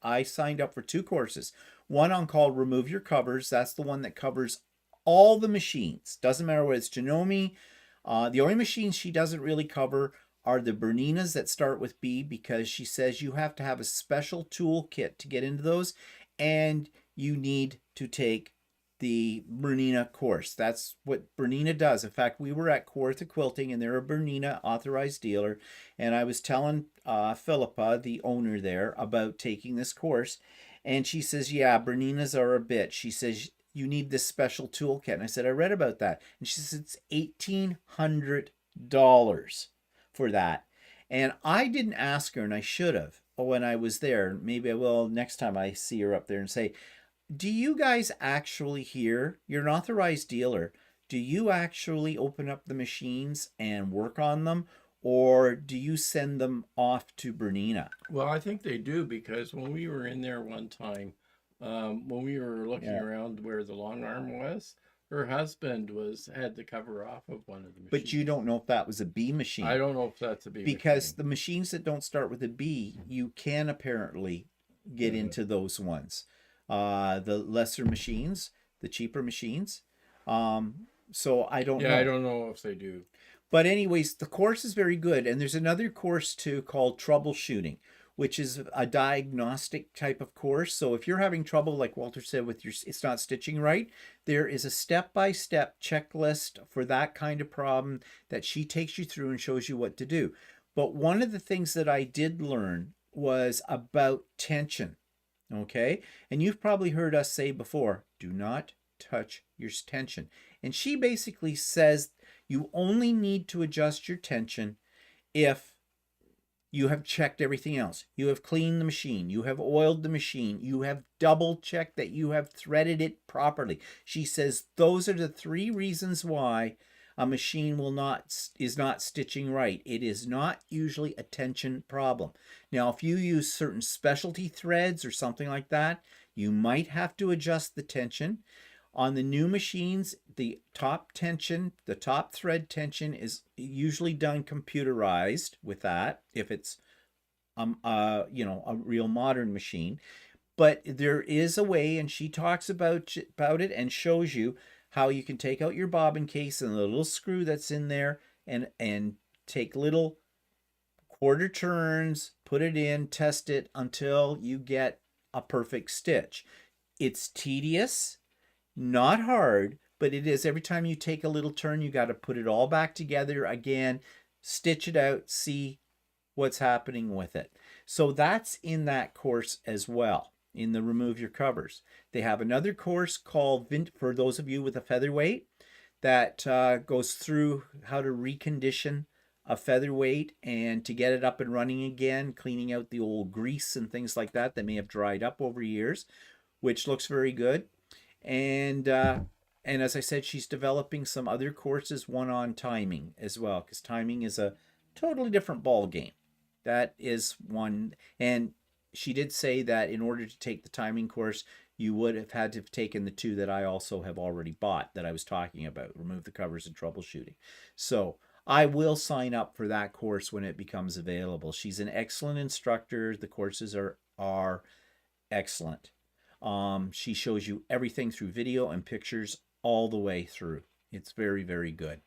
I signed up for 2 courses. One on called Remove Your Covers. That's the one that covers all the machines. Doesn't matter what it's Janome. The only machines she doesn't really cover are the Berninas that start with B, because she says you have to have a special tool kit to get into those, and you need to take the Bernina course. That's what Bernina does. In fact, we were at Quilter Quilting, and they're a Bernina authorized dealer, and I was telling Philippa, the owner there, about taking this course, and she says, yeah, Berninas are a bit. She says, you need this special toolkit. And I said, I read about that. And she says, it's $1,800 for that. And I didn't ask her, and I should have when I was there. Maybe I will next time I see her up there and say, do you guys actually here, you're an authorized dealer, do you actually open up the machines and work on them? or do you send them off to Bernina? Well, I think they do, because when we were in there one time, when we were looking Yeah. around where the long arm was, her husband had the cover off of one of the machines. But you don't know if that was a B machine. I don't know if that's a B because machine. the machines that don't start with a B, you can apparently get into those ones. The lesser machines, the cheaper machines. So I don't know. Yeah, I don't know if they do. But anyways, the course is very good. And there's another course too called troubleshooting, which is a diagnostic type of course. So if you're having trouble, like Walter said, with it's not stitching right, there is a step-by-step checklist for that kind of problem that she takes you through and shows you what to do. But one of the things that I did learn was about tension. Okay? And you've probably heard us say before, do not touch your tension. And she basically says you only need to adjust your tension if you have checked everything else. You have cleaned the machine. You have oiled the machine. You have double checked that you have threaded it properly. She says those are the 3 reasons why a machine is not stitching right. It is not usually a tension problem. Now, if you use certain specialty threads or something like that, you might have to adjust the tension. On the new machines, the top thread tension is usually done computerized with that, if it's a real modern machine. But there is a way, and she talks about it and shows you how you can take out your bobbin case and the little screw that's in there and take little quarter turns, put it in, test it until you get a perfect stitch. It's tedious. Not hard, but it is. Every time you take a little turn, you got to put it all back together again, stitch it out, see what's happening with it. So that's in that course as well, in the Remove Your Covers. They have another course called, for those of you with a featherweight, that goes through how to recondition a featherweight and to get it up and running again, cleaning out the old grease and things like that that may have dried up over years, which looks very good. And as I said, she's developing some other courses, one on timing as well, because timing is a totally different ball game. That is one. And she did say that in order to take the timing course, you would have had to have taken the 2 that I also have already bought that I was talking about, Remove the Covers and Troubleshooting. So I will sign up for that course when it becomes available. She's an excellent instructor. The courses are excellent. She shows you everything through video and pictures all the way through. It's very, very good.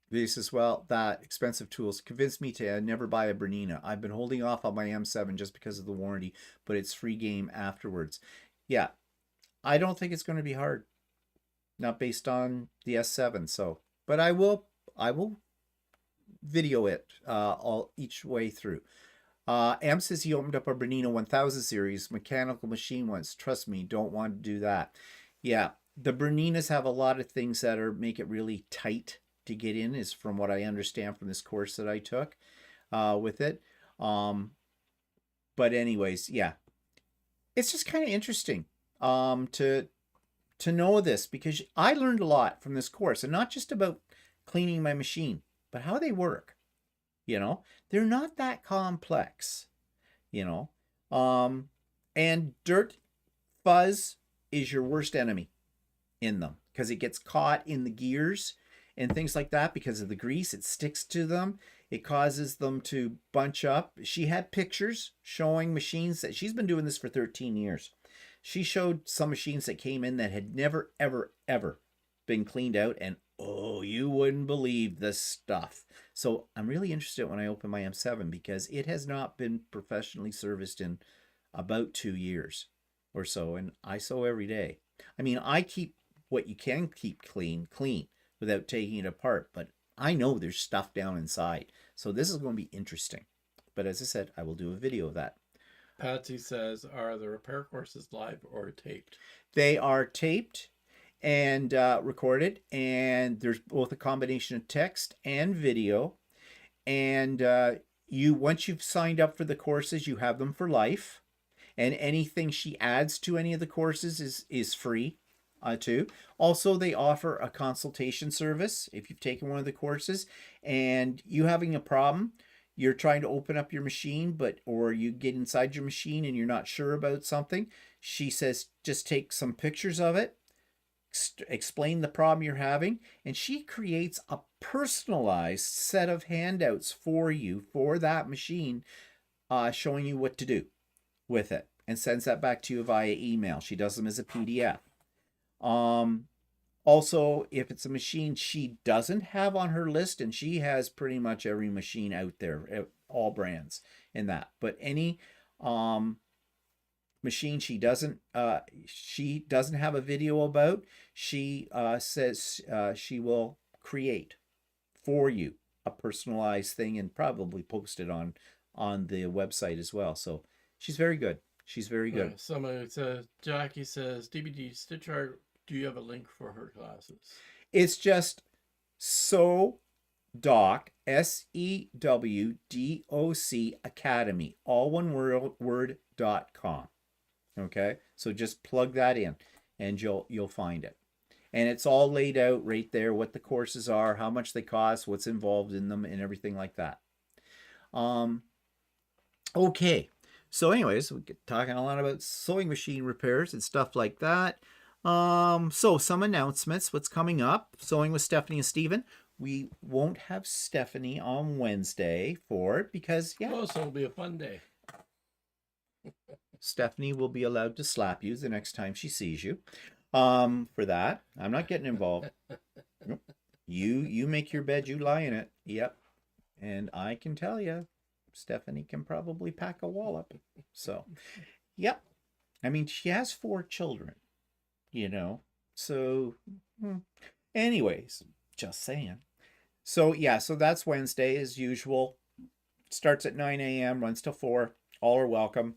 This as well, that expensive tools convinced me to never buy a Bernina. I've been holding off on my M7 just because of the warranty, but it's free game afterwards. Yeah, I don't think it's going to be hard. Not based on the S7, so, but I will video it each way through. Am says he opened up a Bernina 1000 series mechanical machine once. Trust me, don't want to do that. Yeah, the Berninas have a lot of things that make it really tight to get in, is from what I understand from this course that I took with it. But anyways, yeah, it's just kind of interesting to know this, because I learned a lot from this course, and not just about cleaning my machine, but how they work. You know, they're not that complex, you know. And dirt, fuzz is your worst enemy in them, because it gets caught in the gears and things like that because of the grease. It sticks to them. It causes them to bunch up. She had pictures showing machines that she's been doing this for 13 years. She showed some machines that came in that had never, ever, ever been cleaned out, and oh, you wouldn't believe this stuff. So I'm really interested when I open my M7, because it has not been professionally serviced in about 2 years or so, and I sew every day. I mean, I keep what you can keep clean without taking it apart, but I know there's stuff down inside. So this is going to be interesting. But as I said, I will do a video of that. Patsy says, are the repair courses live or taped? They are taped and recorded, and there's both a combination of text and video. And once you've signed up for the courses, you have them for life, and anything she adds to any of the courses is free. too. Also, they offer a consultation service if you've taken one of the courses and you having a problem. You're trying to open up your machine, or you get inside your machine and you're not sure about something. She says just take some pictures of it, explain the problem you're having, and she creates a personalized set of handouts for you for that machine, showing you what to do with it, and sends that back to you via email. She does them as a PDF. Also, if it's a machine she doesn't have on her list, and she has pretty much every machine out there, all brands in that, but any machine she doesn't have a video about, she says she will create for you a personalized thing and probably post it on the website as well. So she's very good. She's very good. Somebody says, Jackie says, DVD Stitch Art, do you have a link for her classes? It's just Sewdoc, SEWDOC Academy, all one word.com. Okay, so just plug that in and you'll find it. And it's all laid out right there, what the courses are, how much they cost, what's involved in them, and everything like that. Okay, so anyways, we get talking a lot about sewing machine repairs and stuff like that. So some announcements, what's coming up. Sewing with Stephanie and Steven. We won't have Stephanie on Wednesday for it because, Oh, so it'll be a fun day. Stephanie will be allowed to slap you the next time she sees you. For that, I'm not getting involved. Nope. You make your bed, you lie in it. Yep. And I can tell you, Stephanie can probably pack a wallop. So, yep. I mean, she has 4 children, So, anyways, just saying. So, yeah, so that's Wednesday as usual. Starts at 9 a.m., runs till 4. All are welcome.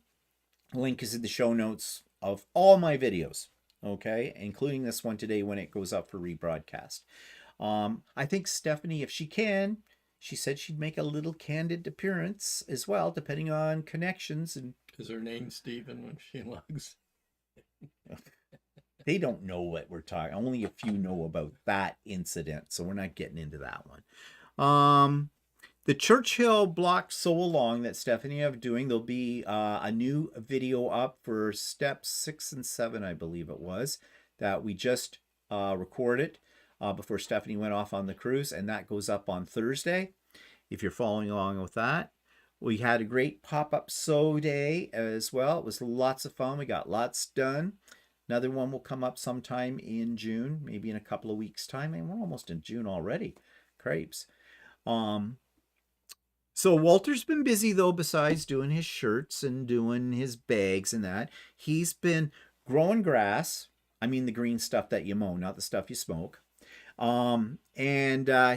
Link is in the show notes of all my videos, okay, including this one today when it goes up for rebroadcast. I think Stephanie, if she can, she said she'd make a little candid appearance as well, depending on connections. And is her name Stephen when she logs? They don't know what we're talking. Only a few know about that incident, so we're not getting into that one. The Churchill block sew along that Stephanie have doing, there'll be a new video up for steps 6 and 7, I believe it was, that we just recorded before Stephanie went off on the cruise, and that goes up on Thursday, if you're following along with that. We had a great pop-up sew day as well. It was lots of fun. We got lots done. Another one will come up sometime in June, maybe in a couple of weeks' time, and we're almost in June already. Crepes. So Walter's been busy, though, besides doing his shirts and doing his bags and that. He's been growing grass. I mean the green stuff that you mow, not the stuff you smoke. And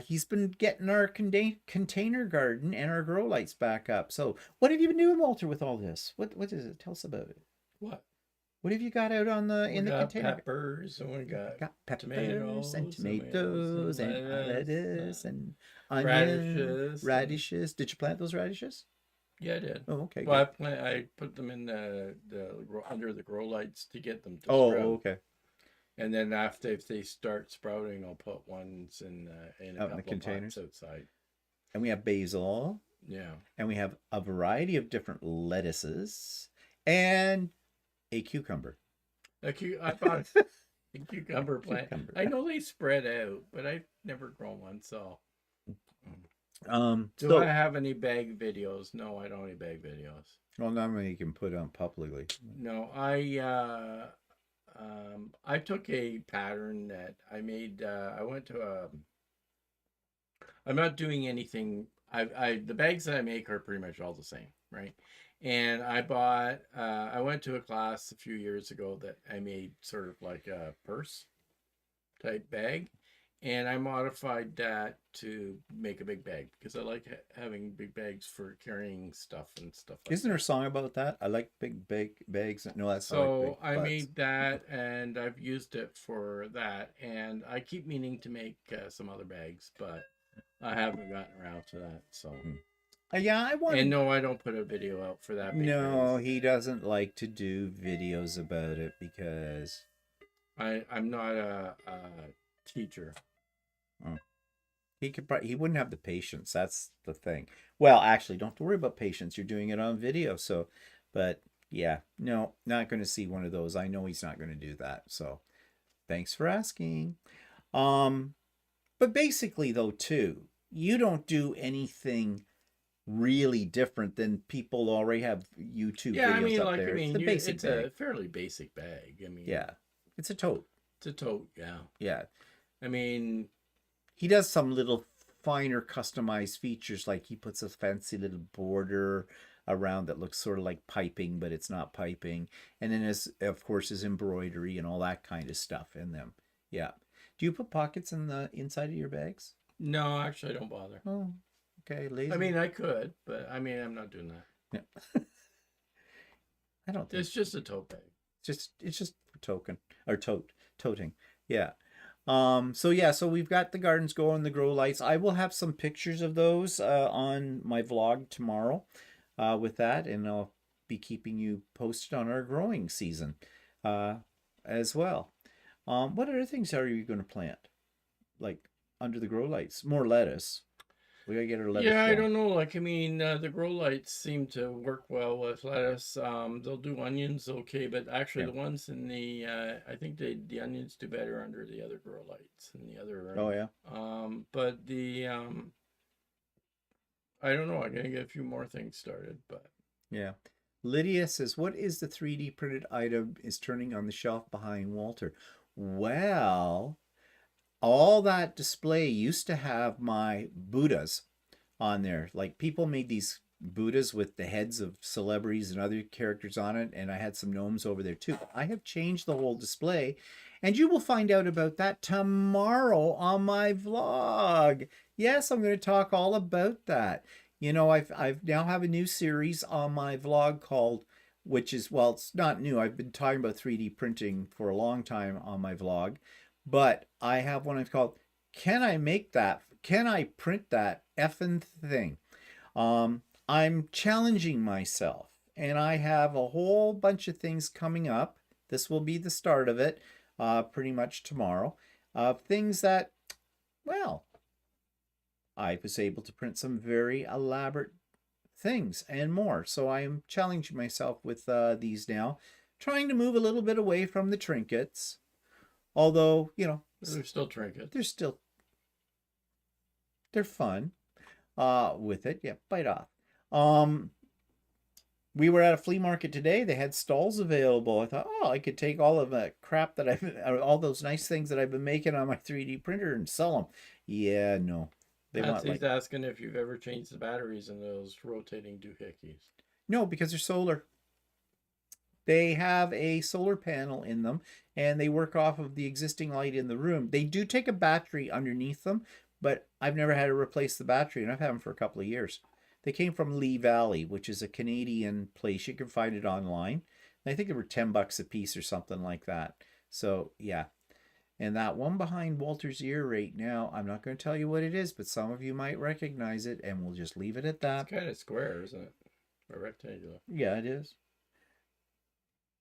he's been getting our container garden and our grow lights back up. So what have you been doing, Walter, with all this? What is it? Tell us about it. What have you got out on the container? Peppers, and we got peppers tomatoes and lettuce and onions, radishes. Did you plant those radishes? Yeah, I did. Oh, okay. Well, I put them in the under the grow lights to get them to sprout. Okay. And then after, if they start sprouting, I'll put ones in a couple of containers outside. And we have basil. Yeah. And we have a variety of different lettuces and a cucumber. I bought a cucumber plant. I know they spread out, but I've never grown one. So, do I have any bag videos? No, I don't have any bag videos. Well, not many you can put on publicly. No, I took a pattern that I made. I went to I'm not doing anything. The bags that I make are pretty much all the same, right? And I went to a class a few years ago that I made sort of like a purse type bag. And I modified that to make a big bag because I like having big bags for carrying stuff and stuff like that. Isn't there a song about that? I like big bags. No, that's so I made that and I've used it for that. And I keep meaning to make some other bags, but I haven't gotten around to that. So... Yeah, I want. And no, I don't put a video out for that. No, he doesn't like to do videos about it because I'm not a teacher. Oh. He wouldn't have the patience. That's the thing. Well, actually, don't worry about patience. You're doing it on video, so. But yeah, no, not going to see one of those. I know he's not going to do that. So, thanks for asking. Um, but basically, though, too, you don't do anything really different than people already have YouTube Yeah, I videos mean, up like, I there. It's mean, the basic it's bag. a fairly basic bag. I mean, Yeah, it's a tote. it's a tote. Yeah. Yeah, I mean, he does some little finer customized features, like he puts a fancy little border around that looks sort of like piping, but it's not piping, and then his, of course, his embroidery and all that kind of stuff in them. Yeah. Do you put pockets in the inside of your bags? no, actually, I don't bother. Oh, okay, I lazy. mean, I could, but I mean, I'm not doing that. Yeah. I don't think It's just a tote bag. it's just for token or toting. Yeah. So yeah, so we've got the gardens going, the grow lights. I will have some pictures of those on my vlog tomorrow with that, and I'll be keeping you posted on our growing season uh, as well. What other things are you going to plant? Like under the grow lights? More lettuce. We gotta get our lettuce Yeah, I going. don't know. Like, I mean, the grow lights seem to work well with lettuce. They'll do onions okay, but actually, Yeah. the ones in the I think the onions do better under the other grow lights in the other Oh room. yeah. But the I don't know. I'm gonna get a few more things started, but Yeah. Lydia says, "What is the 3D printed item is turning on the shelf behind Walter?" Well, all that display used to have my Buddhas on there. Like people made these Buddhas with the heads of celebrities and other characters on it, and I had some gnomes over there too. I have changed the whole display, and you will find out about that tomorrow on my vlog. Yes, I'm going to talk all about that. You know, I've now have a new series on my vlog called, which is, well, it's not new. I've been talking about 3D printing for a long time on my vlog, but I have one I've called "Can I Make That? Can I Print That effing thing?" I'm challenging myself, and I have a whole bunch of things coming up. This will be the start of it, pretty much tomorrow. Things that, well, I was able to print some very elaborate things and more. So I am challenging myself with these now, trying to move a little bit away from the trinkets. Although, you know, they're still trinkets. they're fun with it. Yeah, bite off. Um, we were at a flea market today. They had stalls available. I thought, oh, I could take all of the crap that all those nice things that I've been making on my 3D printer and sell them. Yeah, no. They want Patsy's like, asking if you've ever changed the batteries in those rotating doohickeys. no, because they're solar. They have a solar panel in them, and they work off of the existing light in the room. They do take a battery underneath them, but I've never had to replace the battery, and I've had them for a couple of years. They came from Lee Valley, which is a Canadian place. You can find it online. And I think they were $10 a piece or something like that. So yeah. And that one behind Walter's ear right now, I'm not going to tell you what it is, but some of you might recognize it, and we'll just leave it at that. It's kind of square, isn't it? Or rectangular. Yeah, it is.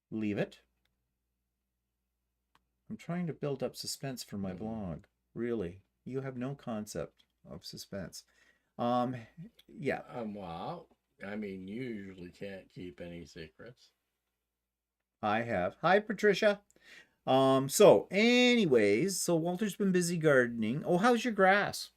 Leave it. I'm trying to build up suspense for my blog. Really, you have no concept of suspense. Yeah. Wow. I mean, you usually can't keep any secrets. I have. Hi, Patricia. So anyways, so Walter's been busy gardening. Oh, how's your grass?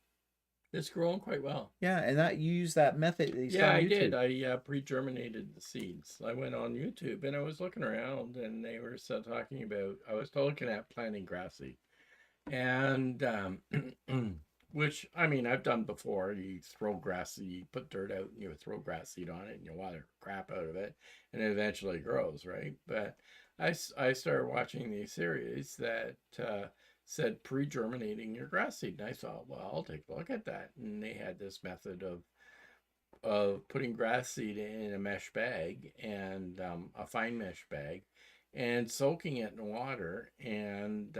It's growing quite well. Yeah, and that you use that method that you saw on I YouTube. did. I pre-germinated the seeds. I went on YouTube and I was looking around, and they were still talking about. I was looking at planting grass seed, and which I mean I've done before. You throw grass seed, you put dirt out, and you throw grass seed on it, and you water crap out of it, and it eventually grows, right? But I started watching these series that said pre-germinating your grass seed, and I thought, well, I'll take a look at that. And they had this method of putting grass seed in a mesh bag, and a fine mesh bag, and soaking it in water and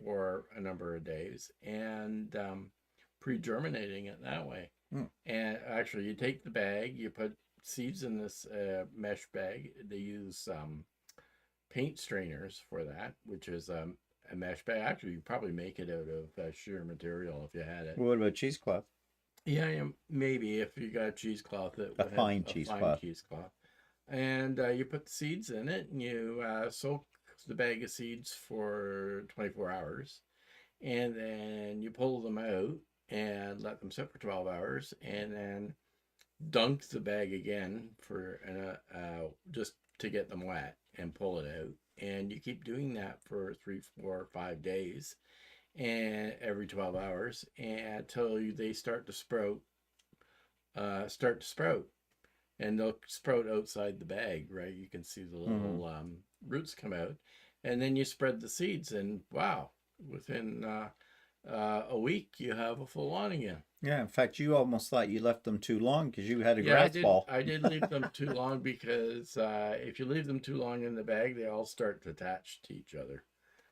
for a number of days, and pre-germinating it that way. And actually, you take the bag, you put seeds in this mesh bag. They use paint strainers for that, which is a mesh bag. Actually, you probably make it out of sheer material if you had it. What about cheesecloth? Yeah, maybe if you got cheesecloth that A would have fine a fine cheesecloth. cheesecloth. And you put the seeds in it, and you soak the bag of seeds for 24 hours. And then you pull them out and let them sit for 12 hours. And then dunk the bag again for just to get them wet and pull it out. And you keep doing that for 3, 4, 5 days, and every 12 hours until they start to sprout. And they'll sprout outside the bag, right? You can see the little roots come out, and then you spread the seeds, and wow, within a week you have a full lawn again. Yeah, in fact, you almost thought you left them too long because you had a Yeah, grass ball. I did leave them too long because if you leave them too long in the bag, they all start to attach to each other.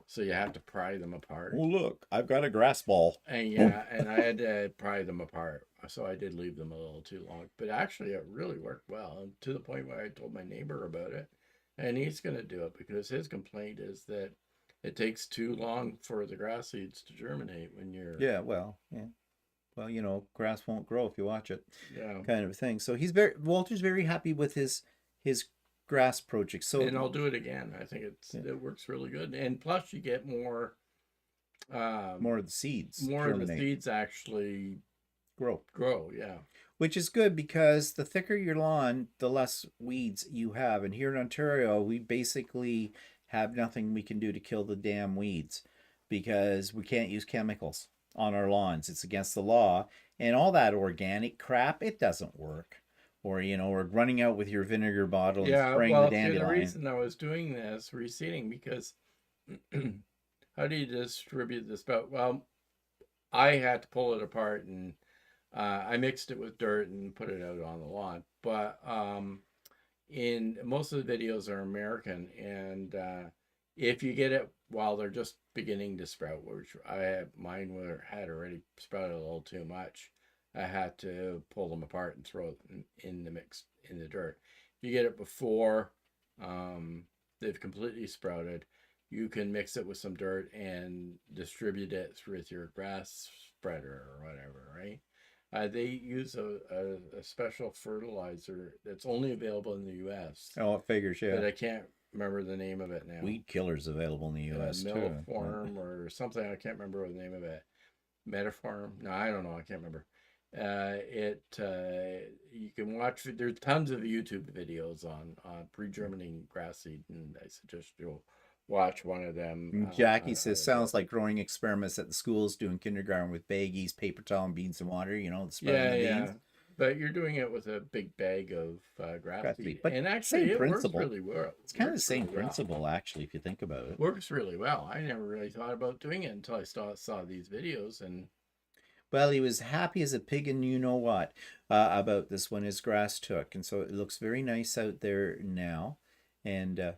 So you have to pry them apart. Oh, look, I've got a grass ball. And yeah, and I had to pry them apart. So I did leave them a little too long. But actually, it really worked well. And to the point where I told my neighbor about it. And he's going to do it because his complaint is that it takes too long for the grass seeds to germinate when you're... Yeah, well, grass won't grow if you watch it. Yeah. Kind of a thing. So Walter's very happy with his grass project. So and I'll do it again. I think it works really good. And plus you get more of the seeds. More of the seeds actually grow, yeah. Which is good because the thicker your lawn, the less weeds you have. And here in Ontario, we basically have nothing we can do to kill the damn weeds because we can't use chemicals on our lawns. It's against the law. And all that organic crap, it doesn't work. Or, or running out with your vinegar bottle and spraying the dandelion. The reason I was doing this reseeding because how do you distribute this spout? Well, I had to pull it apart and I mixed it with dirt and put it out on the lawn. But in most of the videos are American, and if you get it while they're just beginning to sprout, which mine had already sprouted a little too much, I had to pull them apart and throw them in the mix in the dirt. If you get it before they've completely sprouted, you can mix it with some dirt and distribute it with your grass spreader or whatever, right? They use a special fertilizer that's only available in the U.S. Oh, it figures, yeah. But I can't remember the name of it now. Weed killer's available in the U.S. too. Milliform or something. I can't remember the name of it. Metaform? No, I don't know. I can't remember. You can watch. There's tons of YouTube videos on pre-germinating grass seed, and I suggest you'll watch one of them. Jackie says, sounds like growing experiments at the schools, doing kindergarten with baggies, paper towel, and beans and water. Spreading the beans. But you're doing it with a big bag of grass seed. But and actually, same it principle. works really well. It's kind of the same principle, actually, if you think about it. Works really well. I never really thought about doing it until I saw these videos. And well, he was happy as a pig and you know what about this when his grass took. And so it looks very nice out there now. And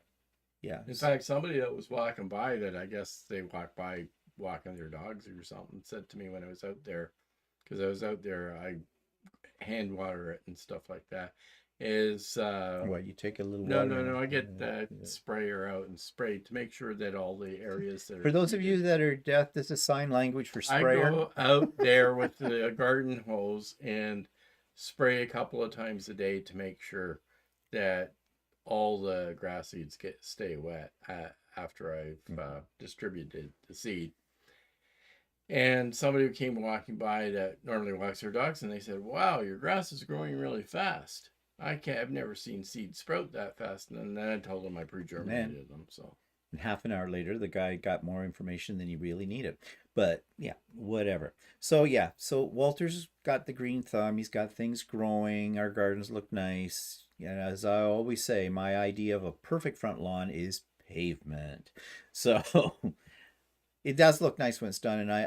yeah. In fact, somebody that was walking by that I guess they walked by walking their dogs or something said to me when I was out there, because I was out there, I hand water it and stuff like that, is what, you take a little water? No, I get the sprayer out and spray to make sure that all the areas that for those of you that are deaf, this is sign language for sprayer. I go out there with the garden hose and spray a couple of times a day to make sure that all the grass seeds stay wet after I've distributed the seed. And somebody who came walking by that normally walks their dogs, and they said, "Wow, your grass is growing really fast. I've never seen seeds sprout that fast." And then I told them I pre-germinated them. So, and half an hour later, the guy got more information than he really needed. But yeah, whatever. So yeah, so Walter's got the green thumb. He's got things growing. Our gardens look nice. And as I always say, my idea of a perfect front lawn is pavement. So it does look nice when it's done. And I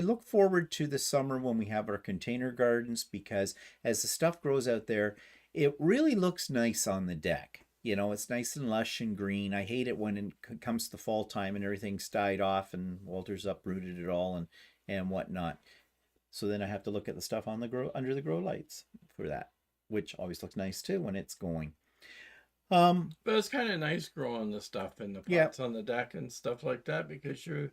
look forward to the summer when we have our container gardens, because as the stuff grows out there, it really looks nice on the deck. It's nice and lush and green. I hate it when it comes to fall time and everything's died off and Walter's uprooted it all and whatnot. So then I have to look at the stuff on under the grow lights for that, which always looks nice too when it's going. But it's kind of nice growing the stuff in the Yeah. pots on the deck and stuff like that because you're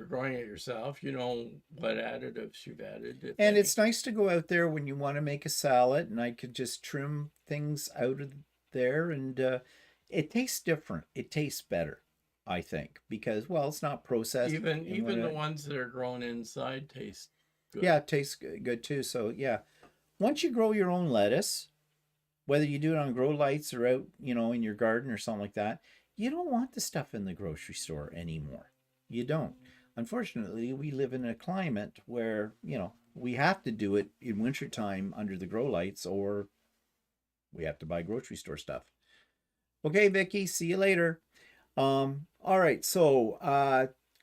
growing it yourself. You know what additives you've added, if And any. it's nice to go out there when you want to make a salad, and I could just trim things out of there, and it tastes different. It tastes better, I think, because well, it's not processed. Even the ones that are grown inside taste good. Yeah, it tastes good too. So yeah, once you grow your own lettuce, whether you do it on grow lights or out, in your garden or something like that, you don't want the stuff in the grocery store anymore. You don't. Unfortunately, we live in a climate where, we have to do it in wintertime under the grow lights or we have to buy grocery store stuff. Okay, Vicky, see you later. All right, so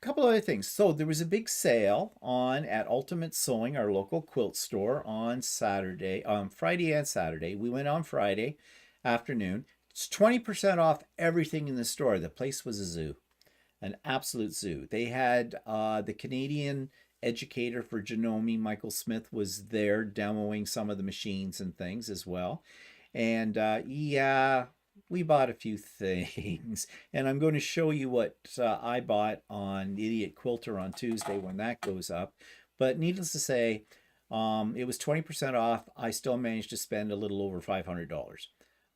couple other things. So there was a big sale on at Ultimate Sewing, our local quilt store, on Friday and Saturday. We went on Friday afternoon. It's 20% off everything in the store. The place was a zoo, an absolute zoo. They had the Canadian educator for Janome, Michael Smith, was there demoing some of the machines and things as well. And yeah, we bought a few things, and I'm going to show you what I bought on Idiot Quilter on Tuesday when that goes up. But needless to say, it was 20% off. I still managed to spend a little over $500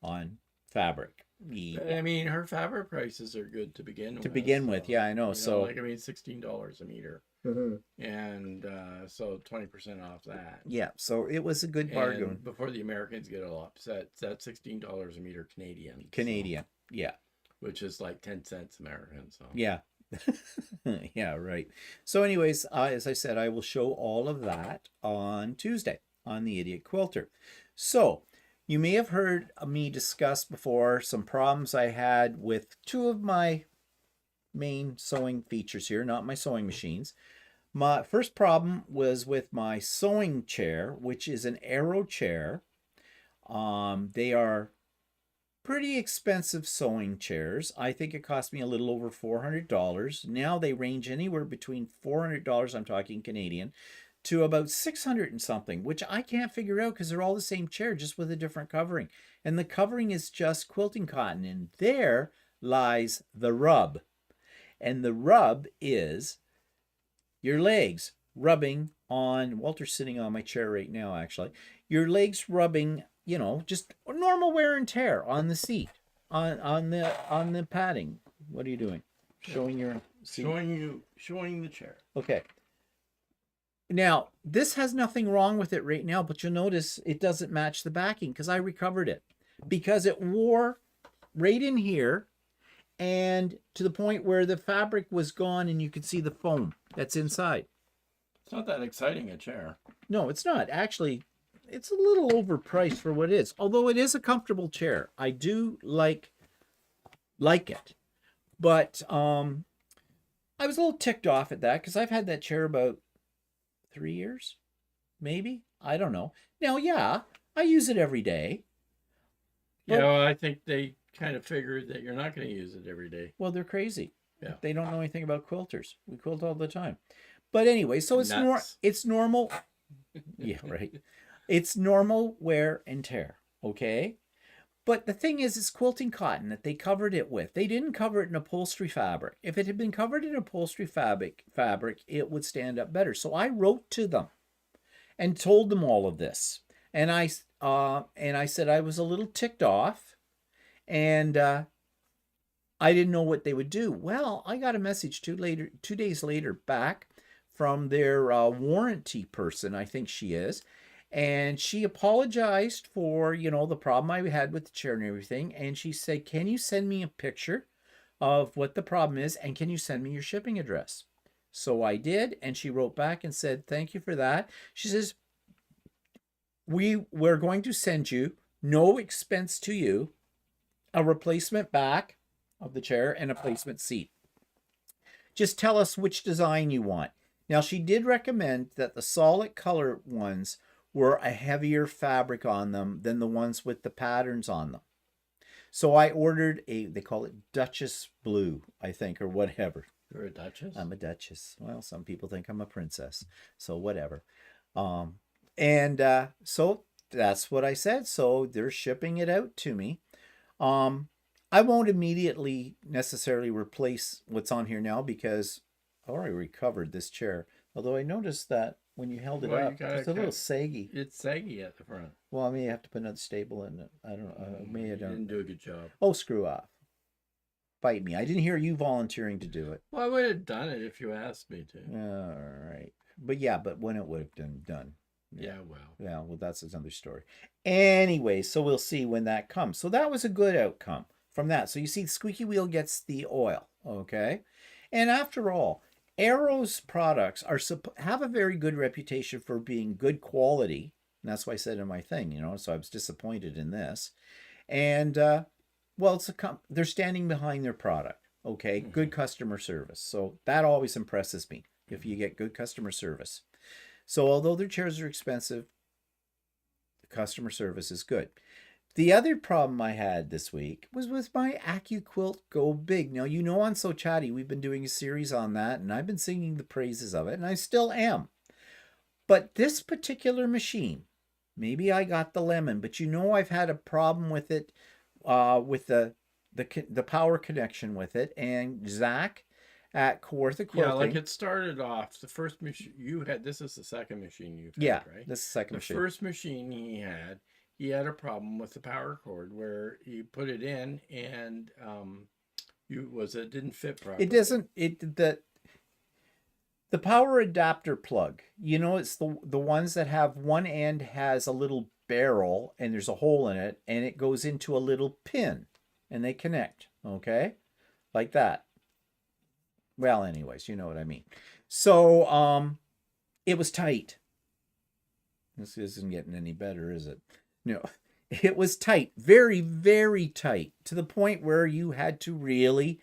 on fabric. I mean, her fabric prices are good to begin with. To begin with, yeah, I know. $16 a meter, and so 20% off that. Yeah, so it was a good bargain. And before the Americans get all upset, that's $16 a meter Canadian. Canadian, yeah, which is like 10 cents American. So yeah, yeah, right. So, anyways, as I said, I will show all of that on Tuesday on the Idiot Quilter. So. You may have heard me discuss before some problems I had with two of my main sewing features here, not my sewing machines. My first problem was with my sewing chair, which is an Aero chair. They are pretty expensive sewing chairs. I think it cost me a little over $400. Now they range anywhere between $400, I'm talking Canadian, to about 600 and something, which I can't figure out because they're all the same chair, just with a different covering. And the covering is just quilting cotton, and there lies the rub. And the rub is your legs rubbing on, Walter's sitting on my chair right now, actually. Your legs rubbing, just normal wear and tear on the seat, on the padding. What are you doing? Showing your seat? Showing the chair. Okay. Now, this has nothing wrong with it right now, but you'll notice it doesn't match the backing because I recovered it. Because it wore right in here and to the point where the fabric was gone and you could see the foam that's inside. It's not that exciting a chair. No, it's not. Actually, it's a little overpriced for what it is. Although it is a comfortable chair. I do like it. But I was a little ticked off at that because I've had that chair about 3 years, maybe. I don't know. Now, yeah, I use it every day. I think they kind of figured that you're not going to use it every day. Well, they're crazy. Yeah. They don't know anything about quilters. We quilt all the time. But anyway, so it's normal. Yeah, right. It's normal wear and tear, okay? But the thing is, it's quilting cotton that they covered it with. They didn't cover it in upholstery fabric. If it had been covered in upholstery fabric, it would stand up better. So I wrote to them and told them all of this. And I said I was a little ticked off, and I didn't know what they would do. Well, I got a message 2 days later back from their warranty person, I think she is. And she apologized for, the problem I had with the chair and everything. And she said, can you send me a picture of what the problem is? And can you send me your shipping address? So I did. And she wrote back and said, thank you for that. She says, we're going to send you, no expense to you, a replacement back of the chair and a placement seat. Just tell us which design you want. Now, she did recommend that the solid color ones were a heavier fabric on them than the ones with the patterns on them. So I ordered they call it Duchess Blue, I think, or whatever. You're a Duchess? I'm a Duchess. Well, some people think I'm a princess, so whatever. So that's what I said. So they're shipping it out to me. I won't immediately necessarily replace what's on here now because I already recovered this chair. Although I noticed that when you held it Well, you up, gotta it's a little saggy. It's saggy at the front. Well, I may have to put another stable in it. I don't know. May I You don't. didn't do a good job. Oh, screw off. Bite me. I didn't hear you volunteering to do it. Well, I would have done it if you asked me to. All right. But when it would have been done. Yeah, well, That's another story. Anyway, so we'll see when that comes. So that was a good outcome from that. So you see, the squeaky wheel gets the oil, okay? And after all, Arrow's products have a very good reputation for being good quality. And that's why I said in my thing, so I was disappointed in this. And, well, they're standing behind their product, okay? Good customer service. So that always impresses me if you get good customer service. So although their chairs are expensive, the customer service is good. The other problem I had this week was with my Accuquilt Go Big. Now, on So Chatty, we've been doing a series on that, and I've been singing the praises of it, and I still am. But this particular machine, maybe I got the lemon, but I've had a problem with it, with the power connection with it, and Zach at Quilter Quilting. Yeah, like it started off, the first machine you had, this is the second machine you've had, right? This is the second machine. The first machine he had a problem with the power cord where you put it in and it didn't fit properly. It doesn't, the power adapter plug, it's the ones that have one end has a little barrel and there's a hole in it and it goes into a little pin and they connect, okay? Like that. Well, anyways, you know what I mean. So, it was tight. This isn't getting any better, is it? No, it was tight. Very, very tight. To the point where you had to really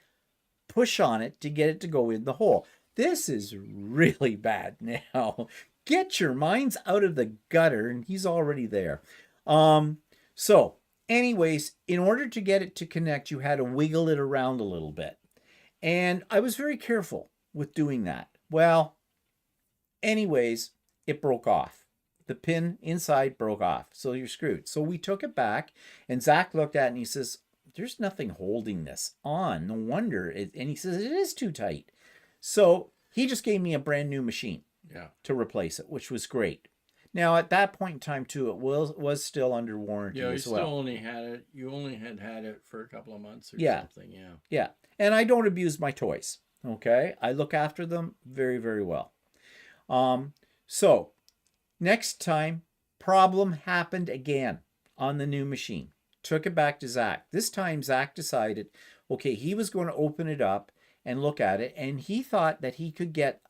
push on it to get it to go in the hole. This is really bad now. Get your minds out of the gutter, and he's already there. So, anyways, in order to get it to connect, you had to wiggle it around a little bit. And I was very careful with doing that. Well, anyways, it broke off. The pin inside broke off. So you're screwed. So we took it back and Zach looked at it and he says, there's nothing holding this on. No wonder. And he says, it is too tight. So he just gave me a brand new machine to replace it, which was great. Now, at that point in time, too, it was still under warranty as well. You only had it for a couple of months or something. Yeah. And I don't abuse my toys, okay? I look after them very, very well. So, next time, problem happened again on the new machine. Took it back to Zach. This time, Zach decided, okay, he was going to open it up and look at it, and he thought that he could get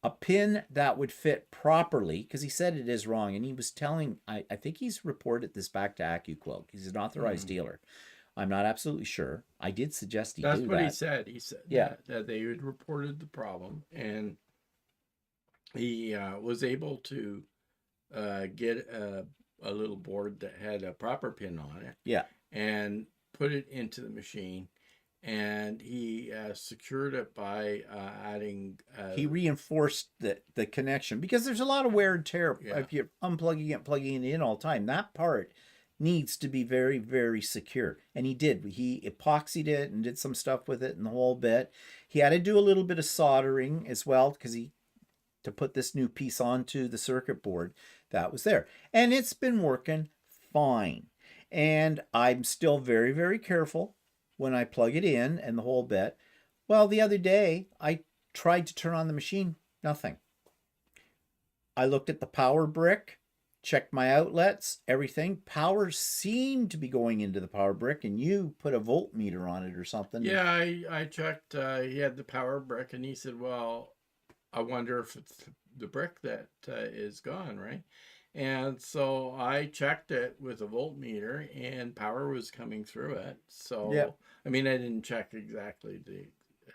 a pin that would fit properly, because he said it is wrong, and he was telling, I think he's reported this back to Accuquilt. He's an authorized dealer. I'm not absolutely sure. I did suggest he do that. That's what he said. He said that they had reported the problem, and he was able to get a little board that had a proper pin on it. Yeah. And put it into the machine. And he secured it by adding... he reinforced the connection, because there's a lot of wear and tear if you're unplugging it, plugging it in all the time. That part needs to be very, very secure. And he did. He epoxied it and did some stuff with it and the whole bit. He had to do a little bit of soldering as well, because to put this new piece onto the circuit board that was there. And it's been working fine. And I'm still very, very careful when I plug it in and the whole bit. Well, the other day, I tried to turn on the machine. Nothing. I looked at the power brick, checked my outlets, everything. Power seemed to be going into the power brick, and you put a voltmeter on it or something. Yeah, I checked. He had the power brick, and he said, well, I wonder if it's the brick that is gone, right? And so I checked it with a voltmeter, and power was coming through it. So, I mean, I didn't check exactly the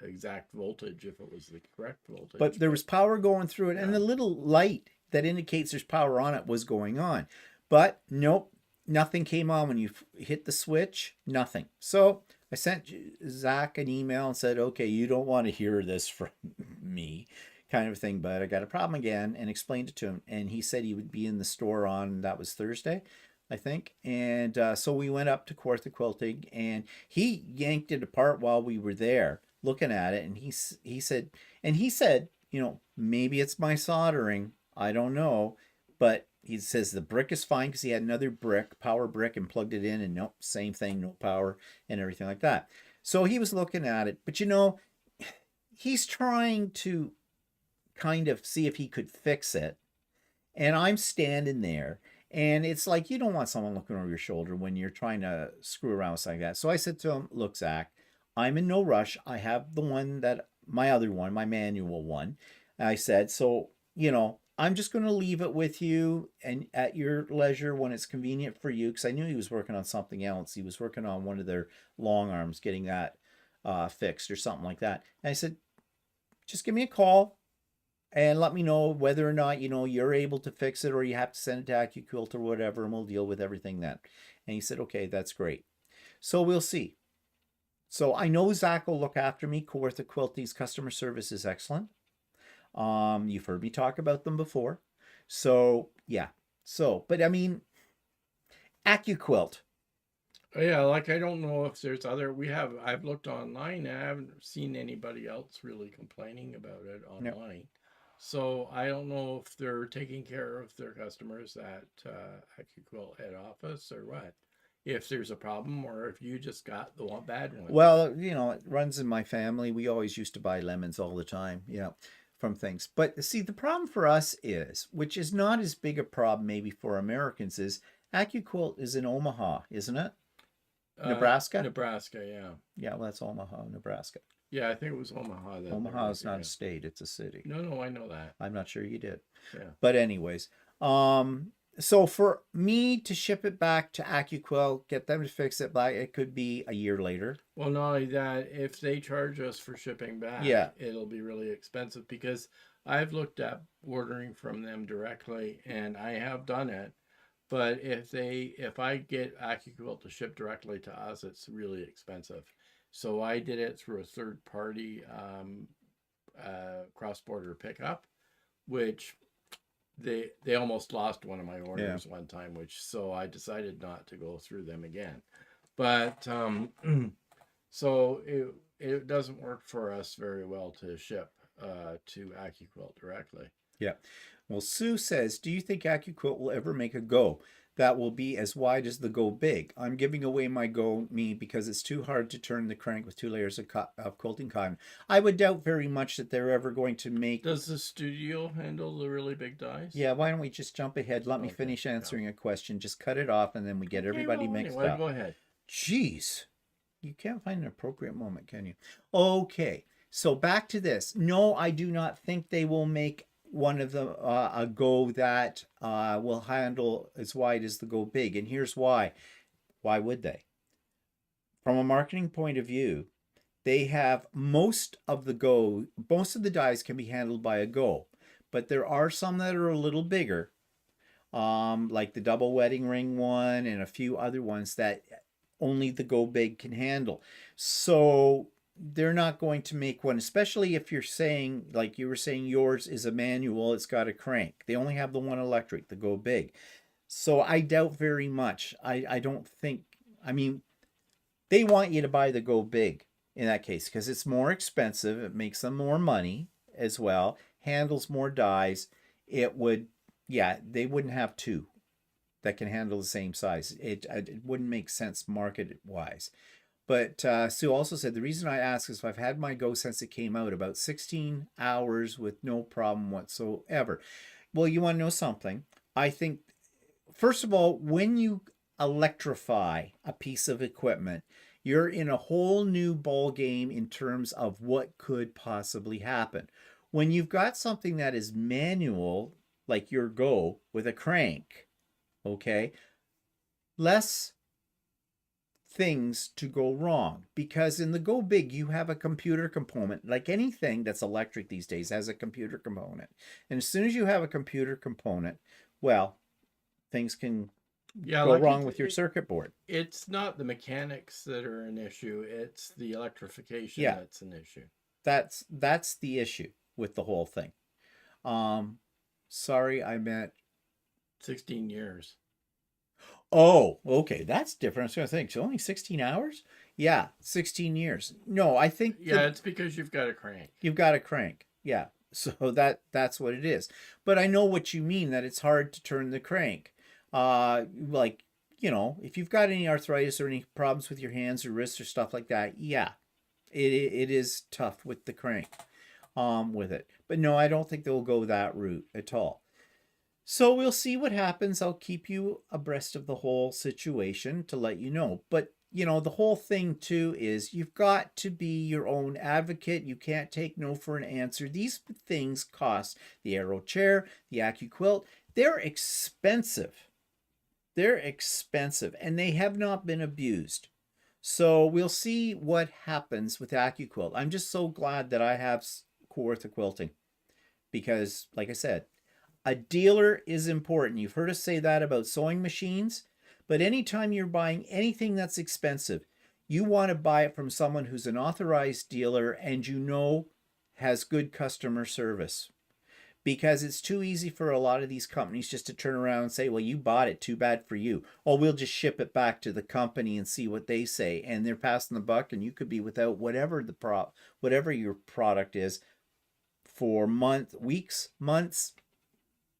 exact voltage, if it was the correct voltage. But there was power going through it, and the little light that indicates there's power on it was going on. But nope, nothing came on when you hit the switch, nothing. So I sent Zach an email and said, okay, you don't want to hear this from me, kind of thing, but I got a problem again, and explained it to him. And he said he would be in the store that was Thursday. I think. And so we went up to Quilter Quilting, and he yanked it apart while we were there looking at it. And he said, you know, maybe it's my soldering. I don't know. But he says the brick is fine because he had another brick, power brick, and plugged it in, and nope, same thing, no power and everything like that. So he was looking at it. But, you know, he's trying to kind of see if he could fix it. And I'm standing there, and it's like you don't want someone looking over your shoulder when you're trying to screw around with something like that. So I said to him, look, Zach, I'm in no rush. I have the one that my other one, my manual one. I said, so, you know, I'm just going to leave it with you and at your leisure when it's convenient for you. Because I knew he was working on something else. He was working on one of their long arms, getting that fixed or something like that. And I said, just give me a call and let me know whether or not, you know, you're able to fix it or you have to send it to Accuquilt or whatever, and we'll deal with everything then. And he said, okay, that's great. So we'll see. So I know Zach will look after me. Quilter Quilting's customer service is excellent. You've heard me talk about them before. So yeah. So, but I mean, Accuquilt. Oh, yeah, like I don't know if there's I've looked online and I haven't seen anybody else really complaining about it No. online. So I don't know if they're taking care of their customers at Accuquilt head office or what. If there's a problem or if you just got the one bad one. Well, you know, it runs in my family. We always used to buy lemons all the time. Yeah, from things. But see, the problem for us is, which is not as big a problem maybe for Americans, is Accuquilt is in Omaha, isn't it? Nebraska? Nebraska, yeah. Yeah, well, that's Omaha, Nebraska. Yeah, I think it was Omaha that Omaha is not a yeah. state, it's a city. No, I know that. I'm not sure you did. Yeah. But anyways, so for me to ship it back to Accuquilt, get them to fix it back, it could be a year later. Well, not only that, if they charge us for shipping back, Yeah. it'll be really expensive because I've looked at ordering from them directly and I have done it. But if I get Accuquilt to ship directly to us, it's really expensive. So I did it through a third party cross border pickup, which they almost lost one of my orders one time, which so I decided not to go through them again. But so it doesn't work for us very well to ship to Accuquilt directly. Yeah. Well, Sue says, do you think Accuquilt will ever make a Go that will be as wide as the Go Big? I'm giving away my Go Me because it's too hard to turn the crank with 2 layers of quilting cotton. I would doubt very much that they're ever going to make... Does the studio handle the really big dies? Yeah, why don't we just jump ahead? Let me finish answering a question. Just cut it off and then we get everybody mixed up. Go ahead. Jeez. You can't find an appropriate moment, can you? Okay. So back to this. No, I do not think they will make one of the a Go that will handle as wide as the Go Big. And here's why. Why would they? From a marketing point of view, they have most of the dies can be handled by a Go. But there are some that are a little bigger, like the double wedding ring one and a few other ones that only the Go Big can handle. So they're not going to make one, especially if you're saying, like you were saying, yours is a manual, it's got a crank. They only have the one electric, the Go Big. So I doubt very much. I don't think, I mean, they want you to buy the Go Big in that case because it's more expensive. It makes them more money as well, handles more dies. It would, yeah, they wouldn't have two that can handle the same size. It wouldn't make sense market-wise. But Sue also said, the reason I ask is I've had my Go since it came out, about 16 hours with no problem whatsoever. Well, you want to know something? I think, first of all, when you electrify a piece of equipment, you're in a whole new ball game in terms of what could possibly happen. When you've got something that is manual, like your Go with a crank, okay, less things to go wrong, because in the Go Big you have a computer component. Like anything that's electric these days has a computer component, and as soon as you have a computer component, well, things can go wrong with your circuit board. It's not the mechanics that are an issue, it's the electrification that's an issue. That's the issue with the whole thing. Sorry, I meant 16 years. Oh, okay, that's different. I was going to think, so only 16 hours? Yeah, 16 years. No, I think Yeah, it's because you've got a crank. you've got a crank. Yeah. So that's what it is. But I know what you mean, that it's hard to turn the crank. Like, if you've got any arthritis or any problems with your hands or wrists or stuff like that, yeah, it is tough with the crank, with it. But no, I don't think they'll go that route at all. So we'll see what happens. I'll keep you abreast of the whole situation to let you know. But, the whole thing too is you've got to be your own advocate. You can't take no for an answer. These things cost. The Aero chair, the Accuquilt, they're expensive. They're expensive and they have not been abused. So we'll see what happens with Accuquilt. I'm just so glad that I have Quilter Quilting because, like I said, a dealer is important. You've heard us say that about sewing machines, but anytime you're buying anything that's expensive, you want to buy it from someone who's an authorized dealer and has good customer service. Because it's too easy for a lot of these companies just to turn around and say, well, you bought it, too bad for you. Oh, we'll just ship it back to the company and see what they say. And they're passing the buck and you could be without whatever your product is for weeks, months,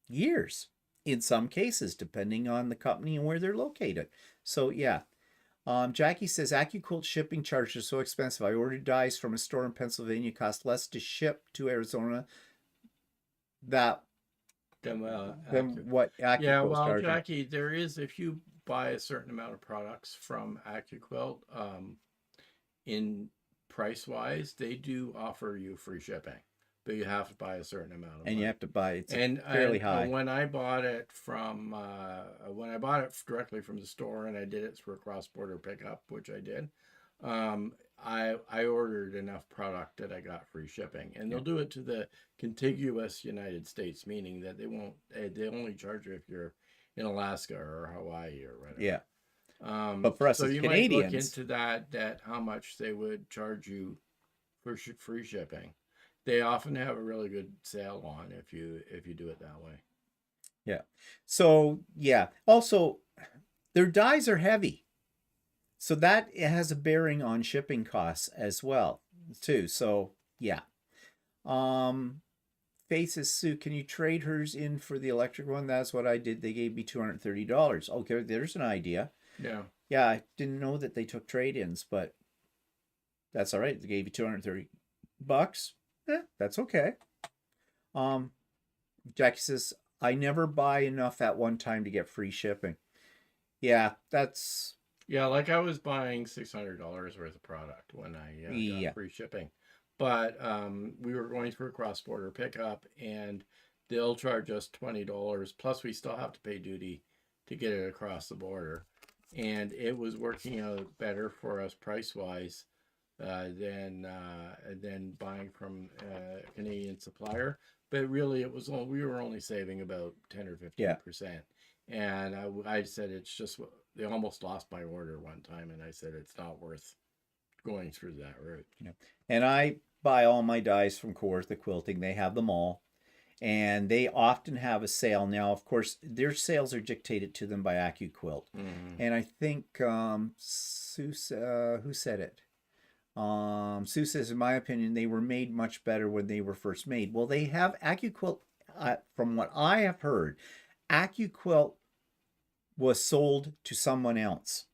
years in some cases, depending on the company and where they're located. So yeah. Jackie says Accuquilt shipping charges are so expensive. I ordered dyes from a store in Pennsylvania, cost less to ship to Arizona than what Yeah, Accuquilt's well, charging. Jackie, there is, if you buy a certain amount of products from Accuquilt, in price wise, they do offer you free shipping, but you have to buy a certain amount of And money. you have to buy it's fairly high. When I bought it directly from the store and I did it through a cross-border pickup, which I did, I ordered enough product that I got free shipping, and they'll do it to the contiguous United States, meaning that they only charge you if you're in Alaska or Hawaii or whatever. Yeah. But for us so as you Canadians, might look into that how much they would charge you for free shipping. They often have a really good sale on if you do it that way. Yeah. So yeah. Also, their dyes are heavy. So that has a bearing on shipping costs as well, too. So yeah. Faces Sue, can you trade hers in for the electric one? That's what I did. They gave me $230. Okay, there's an idea. Yeah. Yeah, I didn't know that they took trade-ins, but that's all right. They gave you $230. That's okay. Jackie says, I never buy enough at one time to get free shipping. Yeah, that's... Yeah, like I was buying $600 worth of product when I got free shipping. But we were going through a cross-border pickup, and they'll charge us $20. Plus, we still have to pay duty to get it across the border. And it was working out better for us price-wise than buying from a Canadian supplier. But really, we were only saving about 10 or 15%. And I said it's just, they almost lost my order one time, and I said it's not worth going through that route. Yeah. And I buy all my dyes from Quilter Quilting. They have them all. And they often have a sale. Now, of course, their sales are dictated to them by Accuquilt. Mm-hmm. And I think Sue, who said it? Sue says, in my opinion, they were made much better when they were first made. Well, they have Accuquilt, from what I have heard, Accuquilt was sold to someone else